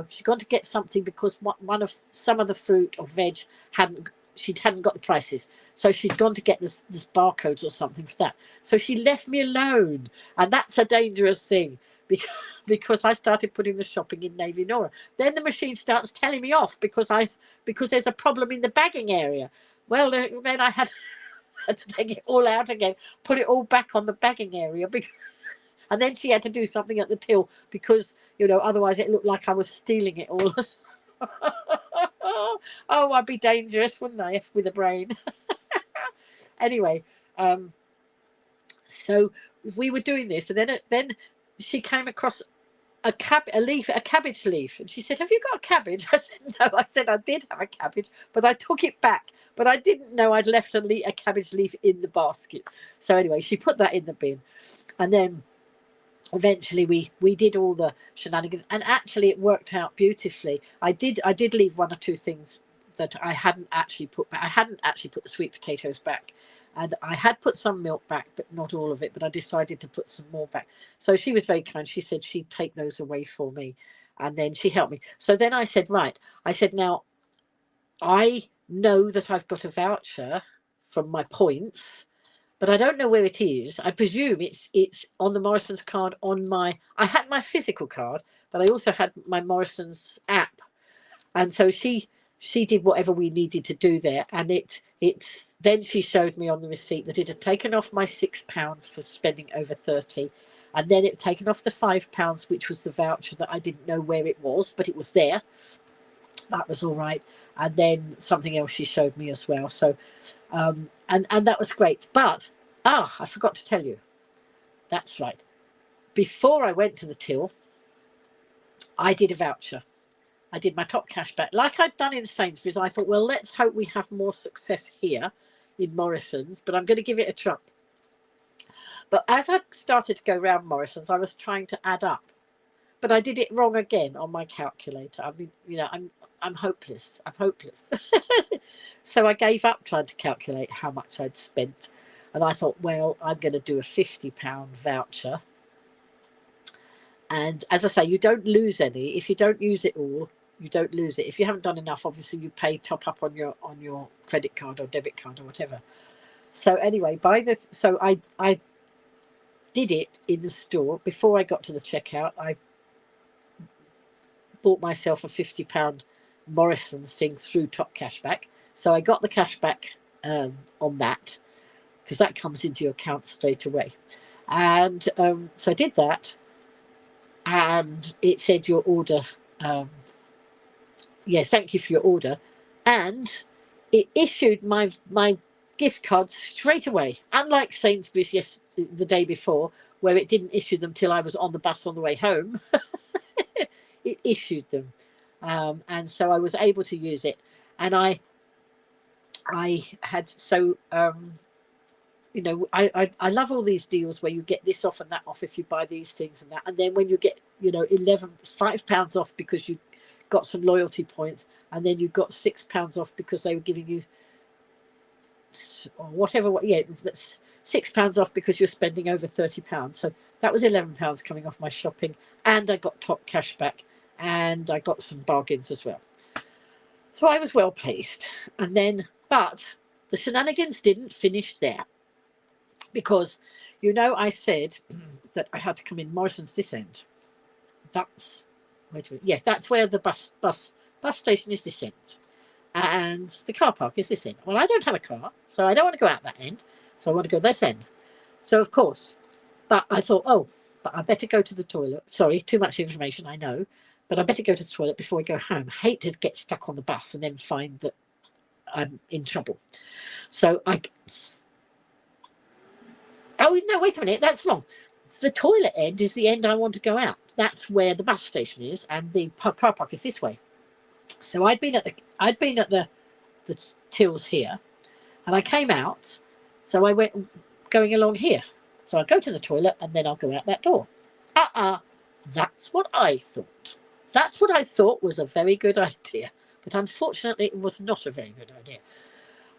she'd gone to get something because some of the fruit or veg hadn't got the prices. So she'd gone to get this barcodes or something for that. So she left me alone, and that's a dangerous thing because I started putting the shopping in Navy Nora. Then the machine starts telling me off because there's a problem in the bagging area. Well, then I had to take it all out again, put it all back on the bagging area and then she had to do something at the till because, you know, otherwise it looked like I was stealing it all. Oh, I'd be dangerous, wouldn't I, with a brain? Anyway, so we were doing this, and then she came across a cabbage leaf, and she said, "Have you got a cabbage?" I said, "No." I said I did have a cabbage, but I took it back. But I didn't know I'd left a cabbage leaf in the basket. So anyway, she put that in the bin, and then eventually we did all the shenanigans, and actually it worked out beautifully. I did leave one or two things that I hadn't actually put back. I hadn't actually put the sweet potatoes back, and I had put some milk back, but not all of it. But I decided to put some more back. So she was very kind. She said she'd take those away for me, and then she helped me. So then I said, right, I said, now I know that I've got a voucher from my points but I don't know where it is. I presume it's on the Morrison's card on my. I had my physical card, but I also had my Morrison's app, and so she did whatever we needed to do there, and it's then she showed me on the receipt that it had taken off my £6 for spending over 30, and then it had taken off the £5, which was the voucher that I didn't know where it was, but it was there. That was all right. And then something else she showed me as well. So and that was great. But I forgot to tell you. That's right. Before I went to the till, I did a voucher. I did my top cashback like I'd done in Sainsbury's. I thought, well, let's hope we have more success here in Morrison's, but I'm going to give it a try. But as I started to go around Morrison's, I was trying to add up, but I did it wrong again on my calculator. I mean, you know, I'm hopeless. I'm hopeless. So I gave up trying to calculate how much I'd spent, and I thought, well, I'm going to do a £50 voucher. And as I say, you don't lose any if you don't use it all. You don't lose it. If you haven't done enough, obviously you pay top up on your credit card or debit card or whatever. So anyway, so I did it in the store before I got to the checkout. I bought myself a £50 Morrison's thing through Top Cashback. So I got the cashback on that, because that comes into your account straight away. And so I did that, and it said your order. Yeah, thank you for your order. And it issued my gift cards straight away, unlike Sainsbury's the day before, where it didn't issue them till I was on the bus on the way home. It issued them, and so I was able to use it. And I had you know, I love all these deals where you get this off and that off if you buy these things and that, and then when you get, you know, £5 off because you got some loyalty points, and then you got £6 off because they were giving you, or whatever. Yeah, that's £6 off because you're spending over £30. So that was £11 coming off my shopping, and I got top cash back, and I got some bargains as well. So I was well pleased. And then, but the shenanigans didn't finish there, because, you know, I said that I had to come in Morrison's this end. That's, wait a minute, yeah, that's where the bus station is this end, and the car park is this end. Well, I don't have a car, so I don't want to go out that end, so I want to go this end. So of course, but I thought, oh, but I better go to the toilet. Sorry, too much information, I know, but I better go to the toilet before I go home. I hate to get stuck on the bus and then find that I'm in trouble. So oh no, wait a minute, that's wrong. The toilet end is the end I want to go out. That's where the bus station is, and the car park is this way. So I'd been at the tills here, and I came out. So I went going along here. So I'll go to the toilet, and then I'll go out that door. That's what I thought. That's what I thought was a very good idea. But unfortunately, it was not a very good idea.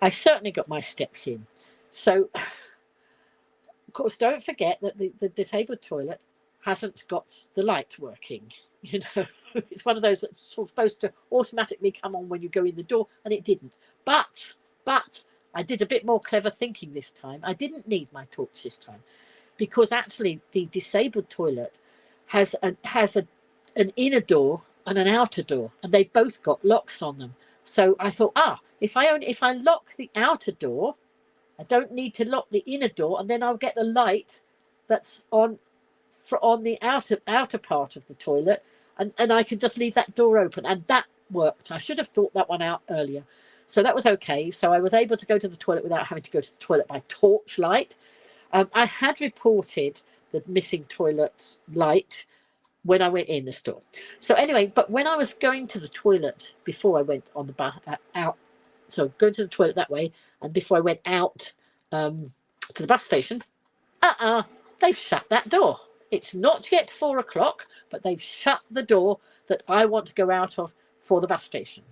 I certainly got my steps in. So, of course, don't forget that the disabled toilet hasn't got the light working. You know, it's one of those that's supposed to automatically come on when you go in the door, and it didn't. But I did a bit more clever thinking this time. I didn't need my torch this time, because actually the disabled toilet has an inner door and an outer door, and they both got locks on them. So I thought, if I lock the outer door, I don't need to lock the inner door, and then I'll get the light that's on the outer part of the toilet, and I can just leave that door open, and that worked. I should have thought that one out earlier. So that was okay. So I was able to go to the toilet without having to go to the toilet by torchlight. I had reported the missing toilet light when I went in the store. So anyway, but when I was going to the toilet before I went on the out, so going to the toilet that way, and before I went out to the bus station, they've shut that door. It's not yet 4 o'clock, but they've shut the door that I want to go out of for the bus station,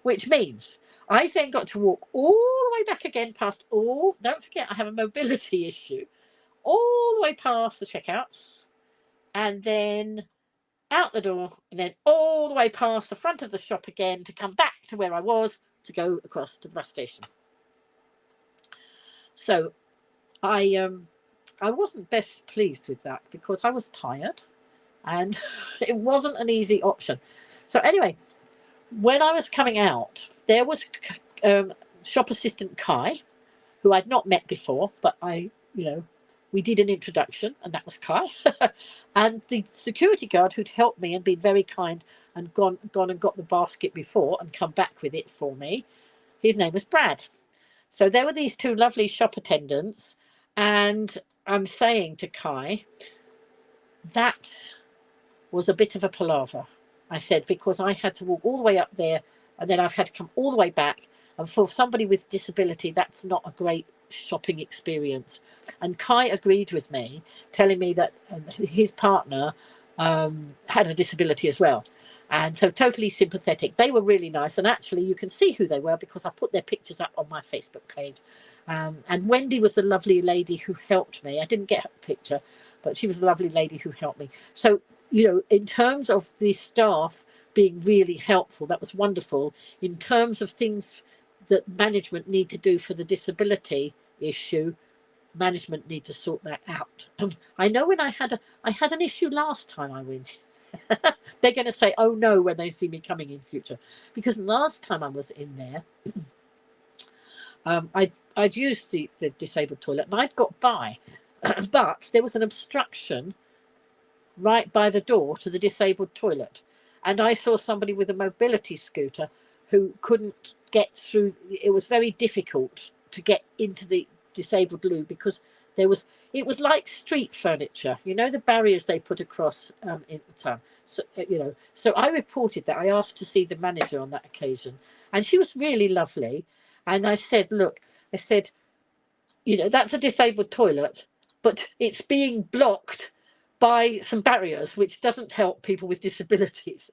which means I then got to walk all the way back again past don't forget I have a mobility issue, all the way past the checkouts, and then out the door, and then all the way past the front of the shop again to come back to where I was to go across to the bus station. So I wasn't best pleased with that because I was tired and it wasn't an easy option. So anyway, when I was coming out, there was shop assistant Kai, who I'd not met before, but we did an introduction, and that was Kai. And the security guard who'd helped me and been very kind and gone and got the basket before and come back with it for me, his name was Brad. So there were these two lovely shop attendants, and I'm saying to Kai, that was a bit of a palaver, I said, because I had to walk all the way up there and then I've had to come all the way back. And for somebody with disability, that's not a great shopping experience. And Kai agreed with me, telling me that his partner had a disability as well. And so totally sympathetic. They were really nice. And actually, you can see who they were because I put their pictures up on my Facebook page. And Wendy was the lovely lady who helped me. I didn't get her picture, but she was the lovely lady who helped me. So, in terms of the staff being really helpful, that was wonderful. In terms of things that management need to do for the disability issue, management need to sort that out. I know when I had an issue last time I went. They're going to say, oh no, when they see me coming in future, because last time I was in there, I'd used the disabled toilet and I'd got by, but there was an obstruction right by the door to the disabled toilet, and I saw somebody with a mobility scooter who couldn't get through. It was very difficult to get into the disabled loo because it was like street furniture, the barriers they put across in town. So so I reported that. I asked to see the manager on that occasion, and she was really lovely. And I said, look, that's a disabled toilet, but it's being blocked by some barriers, which doesn't help people with disabilities.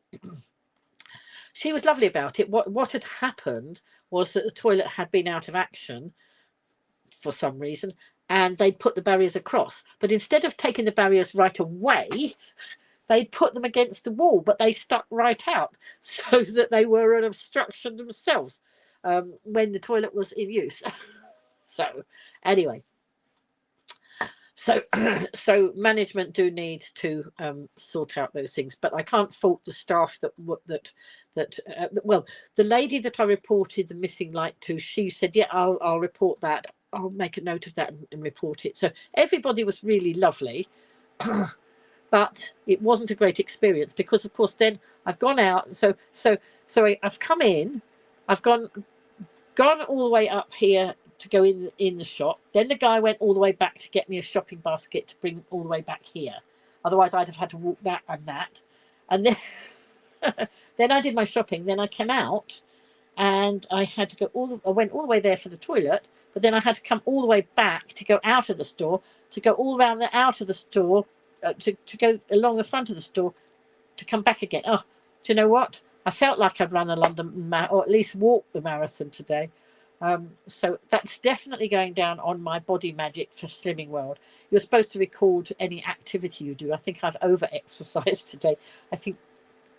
She was lovely about it. What had happened was that the toilet had been out of action for some reason, and they'd put the barriers across. But instead of taking the barriers right away, they put them against the wall, but they stuck right out, so that they were an obstruction themselves when the toilet was in use. So anyway, so management do need to sort out those things, but I can't fault the staff well, the lady that I reported the missing light to, she said, yeah, I'll report that. I'll make a note of that and report it. So everybody was really lovely. But it wasn't a great experience because, of course, then I've gone out. So I've come in, I've gone all the way up here to go in the shop. Then the guy went all the way back to get me a shopping basket to bring all the way back here. Otherwise, I'd have had to walk that and that. And then then I did my shopping. Then I came out, and I had to go I went all the way there for the toilet. But then I had to come all the way back to go out of the store, to go all around the out of the store. To go along the front of the store to come back again. Oh, do you know what? I felt like I'd run a London or at least walk the marathon today. So that's definitely going down on my Body Magic for Slimming World. You're supposed to record any activity you do. I think I've over-exercised today. I think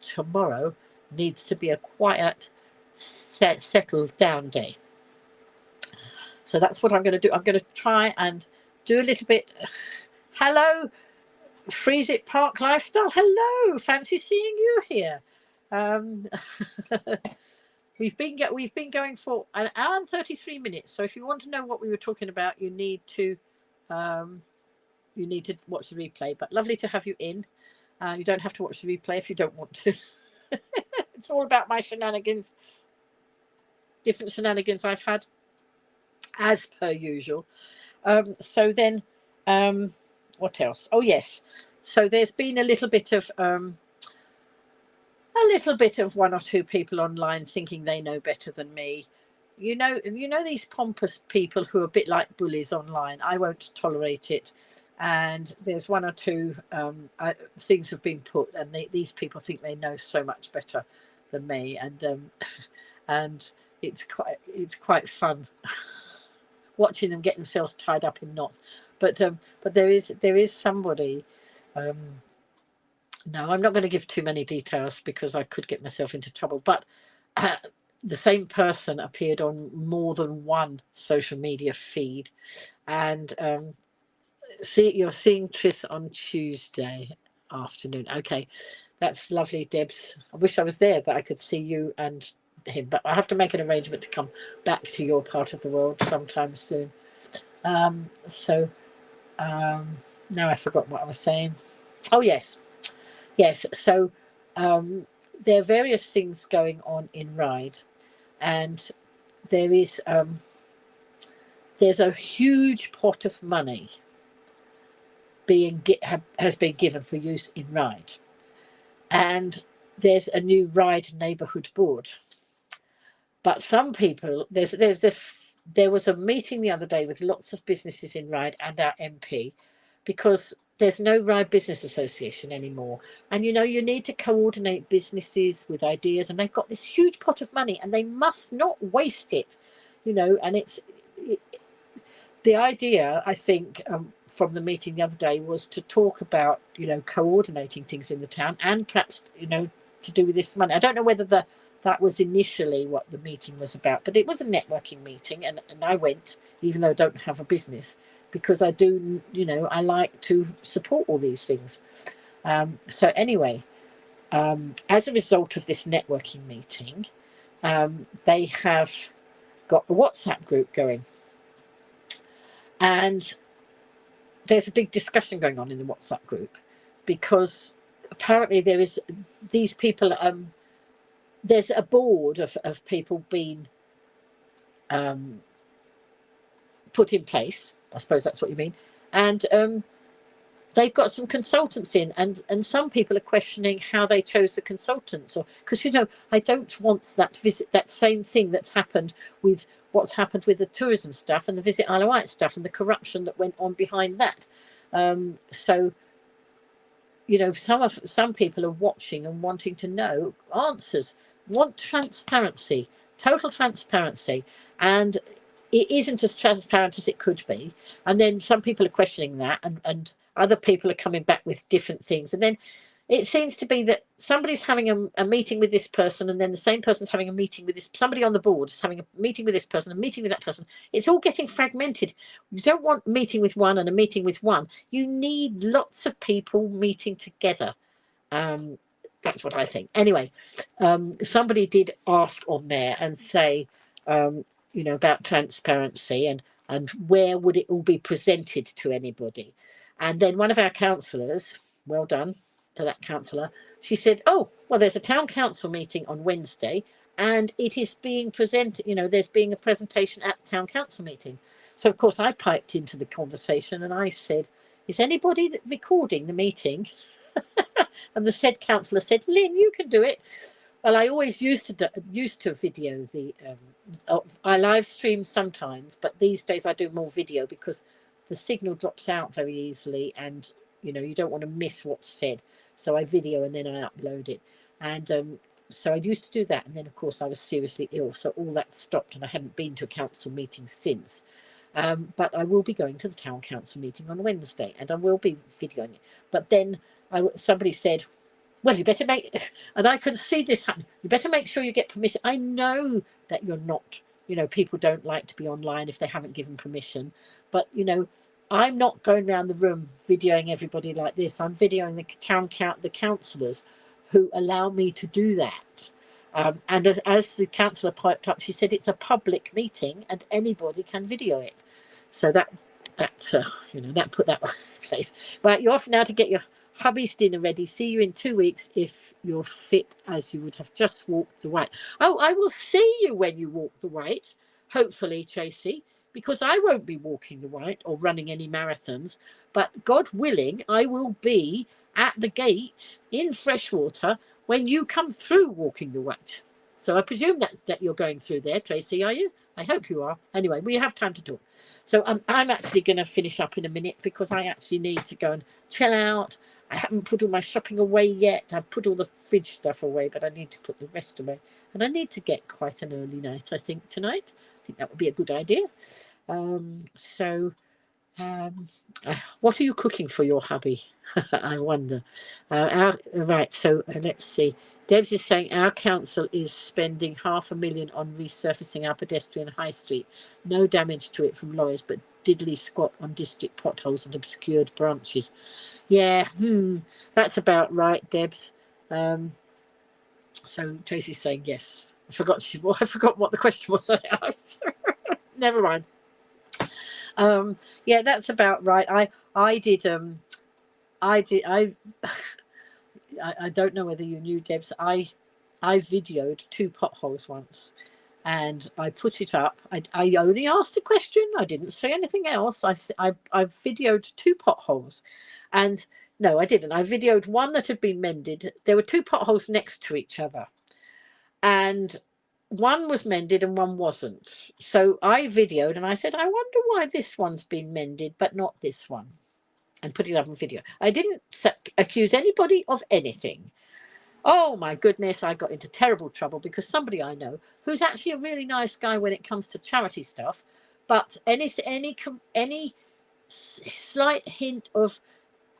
tomorrow needs to be a quiet, settled down day. So that's what I'm going to do. I'm going to try and do a little bit. Hello, Freeze It Park Lifestyle. Hello, fancy seeing you here. We've been going for an hour and 33 minutes. So if you want to know what we were talking about, you need to watch the replay. But lovely to have you in. You don't have to watch the replay if you don't want to. It's all about my shenanigans, different shenanigans I've had, as per usual. So then, what else? Oh yes. So there's been a little bit of one or two people online thinking they know better than me. These pompous people who are a bit like bullies online. I won't tolerate it. And there's one or two things have been put, and these people think they know so much better than me, and it's quite fun watching them get themselves tied up in knots. But there is somebody. No, I'm not going to give too many details because I could get myself into trouble. But the same person appeared on more than one social media feed. And you're seeing Tris on Tuesday afternoon. Okay, that's lovely, Debs. I wish I was there, but I could see you and him. But I have to make an arrangement to come back to your part of the world sometime soon. So now I forgot what I was saying. Oh, yes. So there are various things going on in Ride, and there's a huge pot of money has been given for use in Ride, and there's a new Ride neighbourhood board. But some people, there was a meeting the other day with lots of businesses in Ride and our MP, because there's no Ride Business Association anymore. And, you need to coordinate businesses with ideas, and they've got this huge pot of money and they must not waste it, and the idea, I think, from the meeting the other day was to talk about, coordinating things in the town, and perhaps, to do with this money. I don't know whether that was initially what the meeting was about, but it was a networking meeting, and I went, even though I don't have a business, because I do, I like to support all these things. So anyway, as a result of this networking meeting, they have got a WhatsApp group going. And there's a big discussion going on in the WhatsApp group, because apparently these people, there's a board of people being put in place. I suppose that's what you mean. And they've got some consultants in, and some people are questioning how they chose the consultants, or because I don't want that same thing that's happened with what's happened with the tourism stuff and the Visit Isle of Wight stuff and the corruption that went on behind that. So some people are watching and wanting to know answers, want transparency, total transparency, and it isn't as transparent as it could be. And then some people are questioning that, and other people are coming back with different things. And then it seems to be that somebody's having a meeting with this person, and then the same person's having a meeting with somebody on the board is having a meeting with this person, a meeting with that person. It's all getting fragmented. You don't want a meeting with one and a meeting with one. You need lots of people meeting together. That's what I think. Anyway, somebody did ask on there and say, about transparency and where would it all be presented to anybody. And then one of our councillors, well done to that councillor, she said, oh, well, there's a town council meeting on Wednesday, and it is being presented, there's being a presentation at the town council meeting. So, of course, I piped into the conversation and I said, is anybody recording the meeting? And the said councillor said, Lynn, you can do it. Well, I always used to video I live stream sometimes, but these days I do more video because the signal drops out very easily, and you don't want to miss what's said. So I video and then I upload it. And so I used to do that. And then, of course, I was seriously ill. So all that stopped, and I hadn't been to a council meeting since. But I will be going to the town council meeting on Wednesday, and I will be videoing it. But then somebody said, well, you better and I can see this happen, you better make sure you get permission. I know that you're not, people don't like to be online if they haven't given permission. But, I'm not going around the room videoing everybody like this. I'm videoing the councillors who allow me to do that. And as the councillor piped up, she said it's a public meeting and anybody can video it. So that put that in place. Right, you're off now to get your hubby's dinner ready. See you in 2 weeks if you're fit as you would have just walked the Wight. Oh, I will see you when you walk the Wight, hopefully, Tracy, because I won't be walking the Wight or running any marathons, but God willing, I will be at the gate in Freshwater when you come through walking the Wight. So I presume that you're going through there, Tracy, are you? I hope you are. Anyway, we have time to talk. So I'm actually going to finish up in a minute because I actually need to go and chill out. I haven't put all my shopping away yet. I've put all the fridge stuff away, but I need to put the rest away. And I need to get quite an early night, I think, tonight. I think that would be a good idea. What are you cooking for your hubby? I wonder. Right, so let's see. Debs is saying our council is spending £500,000 on resurfacing our pedestrian high street. No damage to it from lorries, but diddly squat on district potholes and obscured branches. Yeah, that's about right, Debs. So Tracy's saying yes. I forgot what the question was I asked. Never mind. Yeah, that's about right. I don't know whether you knew, Debs. I videoed 2 potholes once, and I put it up. I only asked a question. I didn't say anything else. I videoed 2 potholes, and no, I didn't. I videoed one that had been mended. There were 2 potholes next to each other, and one was mended and one wasn't. So I videoed and I said, I wonder why this one's been mended but not this one, and put it up on video. I didn't accuse anybody of anything. Oh my goodness, I got into terrible trouble because somebody I know, who's actually a really nice guy when it comes to charity stuff, but any slight hint of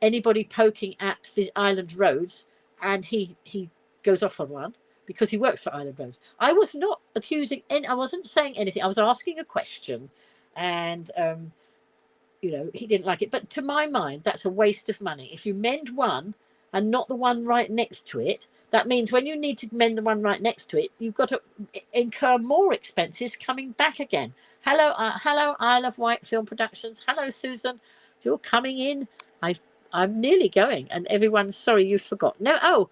anybody poking at the Island Roads, and he goes off on one because he works for Island Roads. I was not accusing I wasn't saying anything. I was asking a question, and he didn't like it. But to my mind, that's a waste of money. If you mend one and not the one right next to it, that means when you need to mend the one right next to it, you've got to incur more expenses coming back again. Hello, Isle of Wight Film Productions. Hello, Susan. You're coming in. I'm nearly going, and everyone's sorry you forgot. No,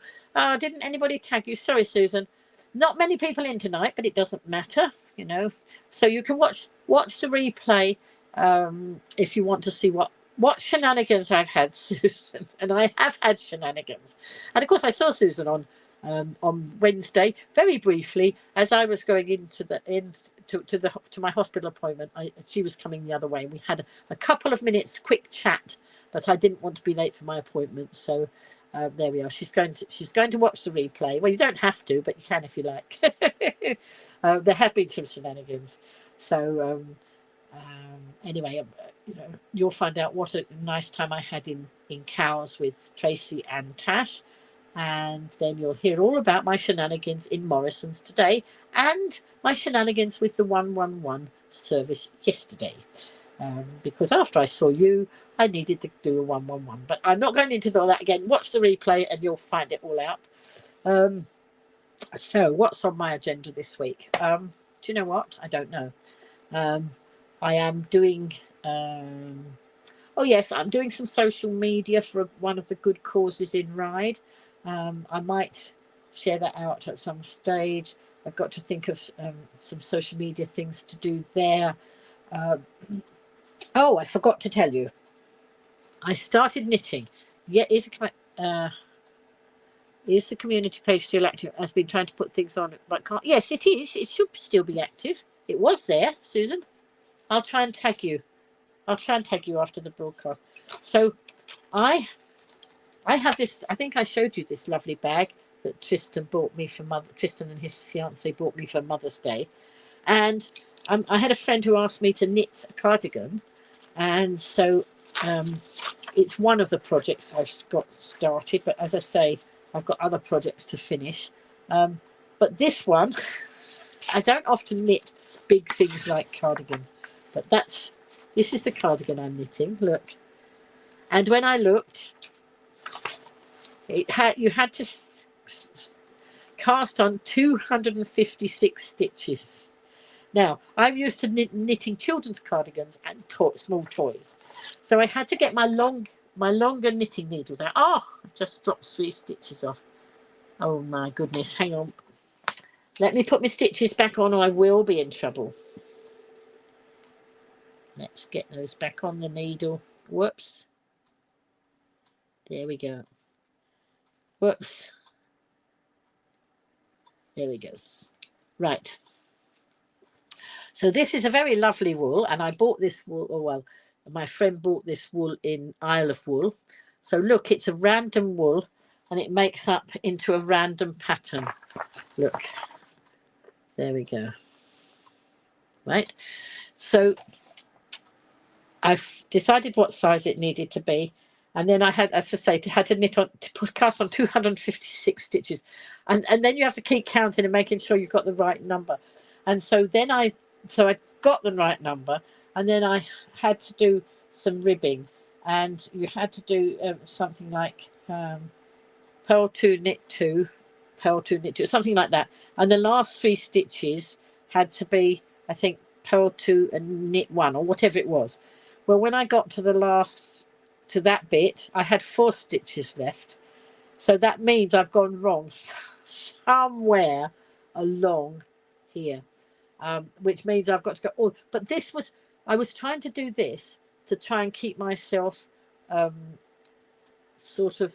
didn't anybody tag you? Sorry, Susan. Not many people in tonight, but it doesn't matter, So you can watch the replay if you want to see what shenanigans I've had, Susan. And I have had shenanigans. And of course, I saw Susan on Wednesday very briefly as I was going into to my hospital appointment. She was coming the other way. We had a couple of minutes quick chat. But I didn't want to be late for my appointment, so there we are. She's going to watch the replay. Well, you don't have to, but you can if you like. There have been some shenanigans, so anyway, you'll find out what a nice time I had in Cowes with Tracy and Tash, and then you'll hear all about my shenanigans in Morrison's today and my shenanigans with the 111 service yesterday. Because after I saw you, I needed to do a 111. But I'm not going into all that again. Watch the replay and you'll find it all out. So what's on my agenda this week? Do you know what? I don't know. I am doing... oh, yes, I'm doing some social media for one of the good causes in Ryde. I might share that out at some stage. I've got to think of some social media things to do there. Oh, I forgot to tell you. I started knitting. Yeah, is the community page still active? I've been trying to put things on, but can't. Yes, it is. It should still be active. It was there, Susan. I'll try and tag you. After the broadcast. So, I have this. I think I showed you this lovely bag that Tristan bought me for Tristan and his fiancée bought me for Mother's Day, and I had a friend who asked me to knit a cardigan. And so it's one of the projects I've got started. But as I say, I've got other projects to finish. But this one, I don't often knit big things like cardigans. But this is the cardigan I'm knitting. Look. And when I looked, you had to cast on 256 stitches. Now, I'm used to knitting children's cardigans and small toys. So I had to get my longer knitting needle down. Oh, I've just dropped 3 stitches off. Oh, my goodness. Hang on. Let me put my stitches back on or I will be in trouble. Let's get those back on the needle. Whoops. There we go. Whoops. There we go. Right. So this is a very lovely wool, and I bought this wool, well, my friend bought this wool in Isle of Wool. So look, it's a random wool, and it makes up into a random pattern. Look, there we go. Right, so I've decided what size it needed to be, And then I had, as I say, had to knit on, to cast on 256 stitches, and then you have to keep counting and making sure you've got the right number. And so then I got the right number, and then I had to do some ribbing, and you had to do something like purl 2, knit 2, purl 2, knit 2, something like that. And the last 3 stitches had to be, I think, purl 2 and knit 1, or whatever it was. Well, when I got to that bit, I had 4 stitches left. So that means I've gone wrong somewhere along here, which means I've got to go. But I was trying to do this to try and keep myself sort of.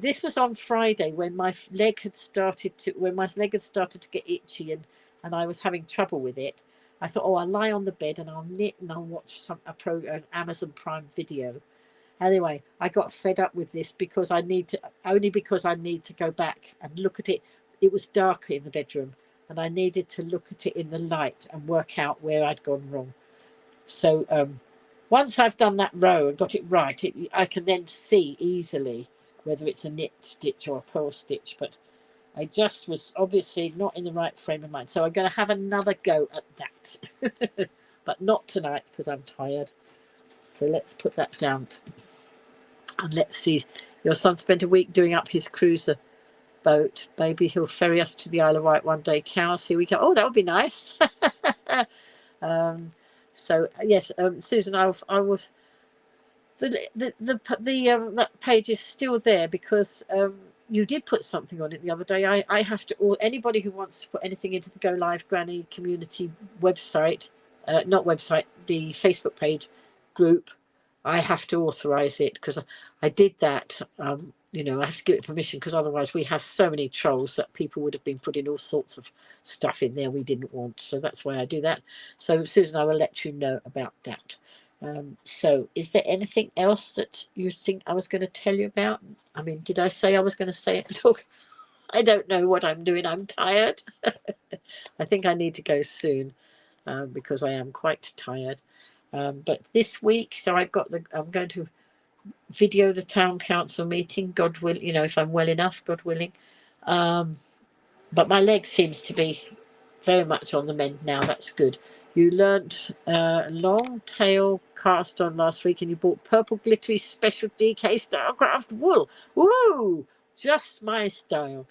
This was on Friday when my leg had started to get itchy, and I was having trouble with it. I thought, I'll lie on the bed and I'll knit and I'll watch an Amazon Prime video. Anyway, I got fed up with this because I need to go back and look at it. It was darker in the bedroom, and I needed to look at it in the light and work out where I'd gone wrong. So once I've done that row and got it right, I can then see easily whether it's a knit stitch or a purl stitch. But I just was obviously not in the right frame of mind. So I'm going to have another go at that. But not tonight because I'm tired. So let's put that down. And let's see. Your son spent a week doing up his cruiser boat. Maybe he'll ferry us to the Isle of Wight one day. Cows, here we go. Oh, that would be nice. So yes, Susan, I was that page is still there because you did put something on it the other day. I have to, or anybody who wants to put anything into the Go Live Granny community website, not website, the Facebook page group, I have to authorize it because I did that. You know, I have to give it permission because otherwise we have so many trolls that people would have been putting all sorts of stuff in there we didn't want. So that's why I do that. So Susan, I will let you know about that. So is there anything else that you think I was going to tell you about? I mean, did I say I was going to say it? Look, I don't know what I'm doing. I'm tired. I think I need to go soon because I am quite tired. But this week, so I'm going to video the town council meeting, God will, you know, if I'm well enough, God willing. But my leg seems to be very much on the mend now. That's good. You learnt long tail cast on last week, and you bought purple glittery special DK Starcraft wool. Woo! Just my style.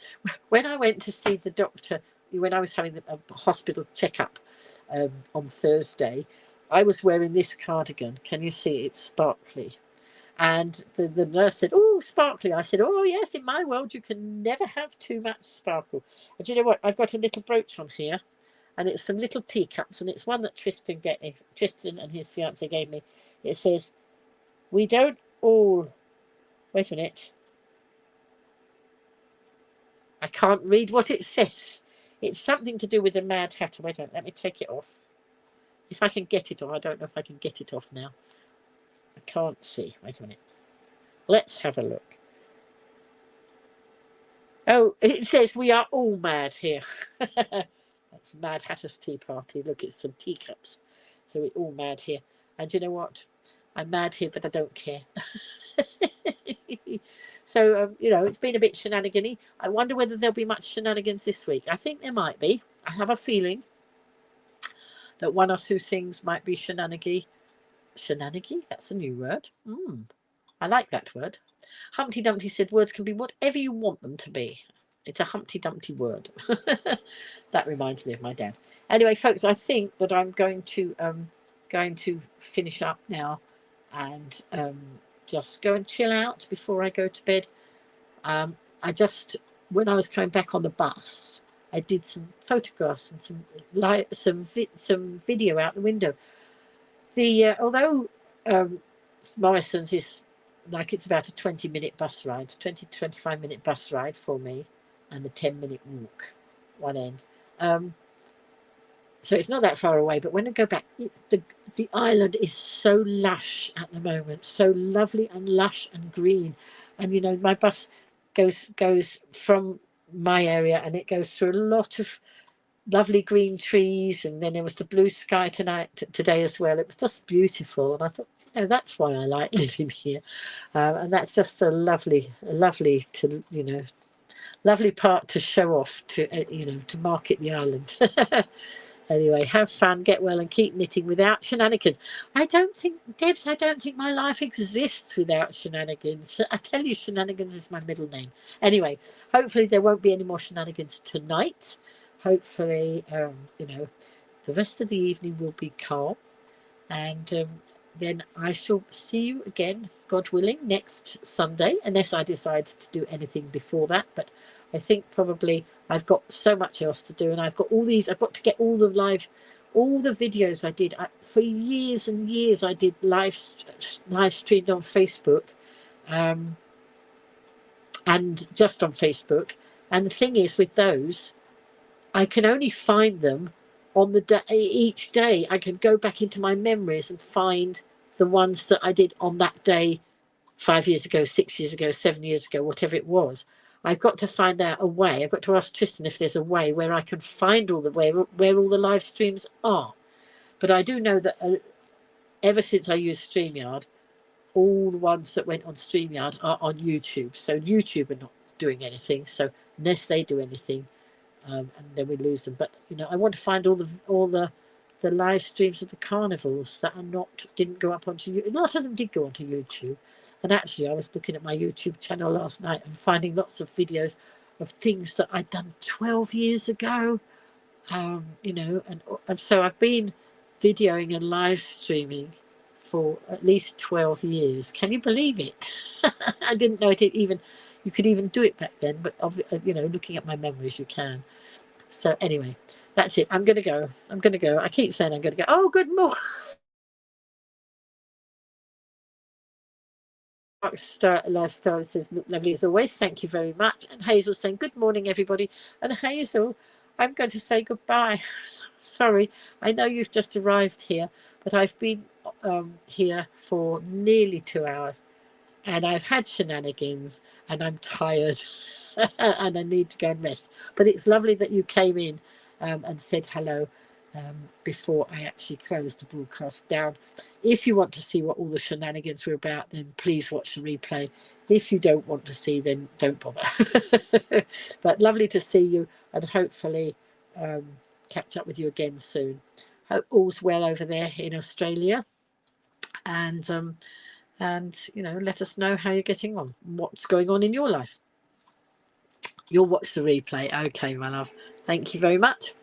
When I went to see the doctor, when I was having a hospital checkup on Thursday, I was wearing this cardigan. Can you see? It's sparkly. And the nurse said, "Oh, sparkly." I said, "Oh, yes, in my world, you can never have too much sparkle." And you know what? I've got a little brooch on here, and it's some little teacups, and it's one that Tristan and his fiance gave me. It says, "We don't all..." Wait a minute. I can't read what it says. It's something to do with a Mad Hatter. Wait a minute. Let me take it off. If I can get it off. I don't know if I can get it off now. I can't see. Wait a minute. Let's have a look. Oh, it says we are all mad here. That's Mad Hatter's tea party. Look, it's some teacups. So we're all mad here. And you know what? I'm mad here, but I don't care. So, you know, it's been a bit shenanigan-y. I wonder whether there'll be much shenanigans this week. I think there might be. I have a feeling that one or two things might be shenanigan-y. Shenanigan? That's a new word. I like that word. Humpty Dumpty said words can be whatever you want them to be. It's a Humpty Dumpty word. That reminds me of my dad. Anyway, folks, I think that I'm going to finish up now and just go and chill out before I go to bed. When I was coming back on the bus, I did some photographs and some video out the window. Although Morrison's is like, it's about a 20-minute bus ride, 20 to 25-minute bus ride for me, and a 10-minute walk one end. So it's not that far away, but when I go back, the island is so lush at the moment, so lovely and lush and green. And you know, my bus goes from my area, and it goes through a lot of lovely green trees, and then there was the blue sky today as well. It was just beautiful, and I thought, you know, that's why I like living here. And that's just a lovely to, you know, lovely part to show off, to you know, to market the island. Anyway, have fun, get well, and keep knitting without shenanigans. I don't think, Debs, I don't think my life exists without shenanigans. I tell you, shenanigans is my middle name. Anyway, hopefully there won't be any more shenanigans tonight. Hopefully, you know, the rest of the evening will be calm, and then I shall see you again, God willing, next Sunday, unless I decide to do anything before that. But I think probably I've got so much else to do, and I've got all these, I've got to get all the videos I did. For years and years, I did live streamed on Facebook, and just on Facebook. And the thing is, with those, I can only find them on the day. Each day I can go back into my memories and find the ones that I did on that day 5 years ago, 6 years ago, 7 years ago, whatever it was. I've got to find out a way. I've got to ask Tristan if there's a way where I can find all the where all the live streams are. But I do know that ever since I used StreamYard, all the ones that went on StreamYard are on YouTube. So YouTube are not doing anything. So unless they do anything, and then we lose them. But you know, I want to find all the live streams of the carnivals that didn't go up onto YouTube. A lot of them did go onto YouTube. And actually, I was looking at my YouTube channel last night and finding lots of videos of things that I'd done 12 years ago. You know, and so I've been videoing and live streaming for at least 12 years. Can you believe it? I didn't know you could even do it back then, but you know, looking at my memories, you can. So anyway, that's it. I'm going to go. I keep saying I'm going to go. Oh, good morning. Lifestyle says, lovely as always. Thank you very much. And Hazel saying, good morning, everybody. And Hazel, I'm going to say goodbye. Sorry, I know you've just arrived here, but I've been here for nearly 2 hours, and I've had shenanigans, and I'm tired, and I need to go and rest. But it's lovely that you came in and said hello before I actually closed the broadcast down. If you want to see what all the shenanigans were about, then please watch the replay. If you don't want to see, then don't bother. But lovely to see you, and hopefully catch up with you again soon. Hope all's well over there in Australia, and you know, let us know how you're getting on, what's going on in your life. You'll watch the replay. Okay, my love. Thank you very much.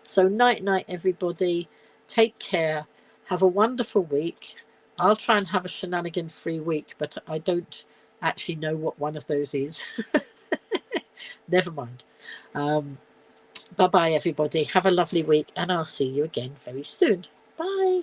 So night, everybody. Take care. Have a wonderful week. I'll try and have a shenanigan-free week, but I don't actually know what one of those is. Never mind. Bye-bye, everybody. Have a lovely week, and I'll see you again very soon. Bye.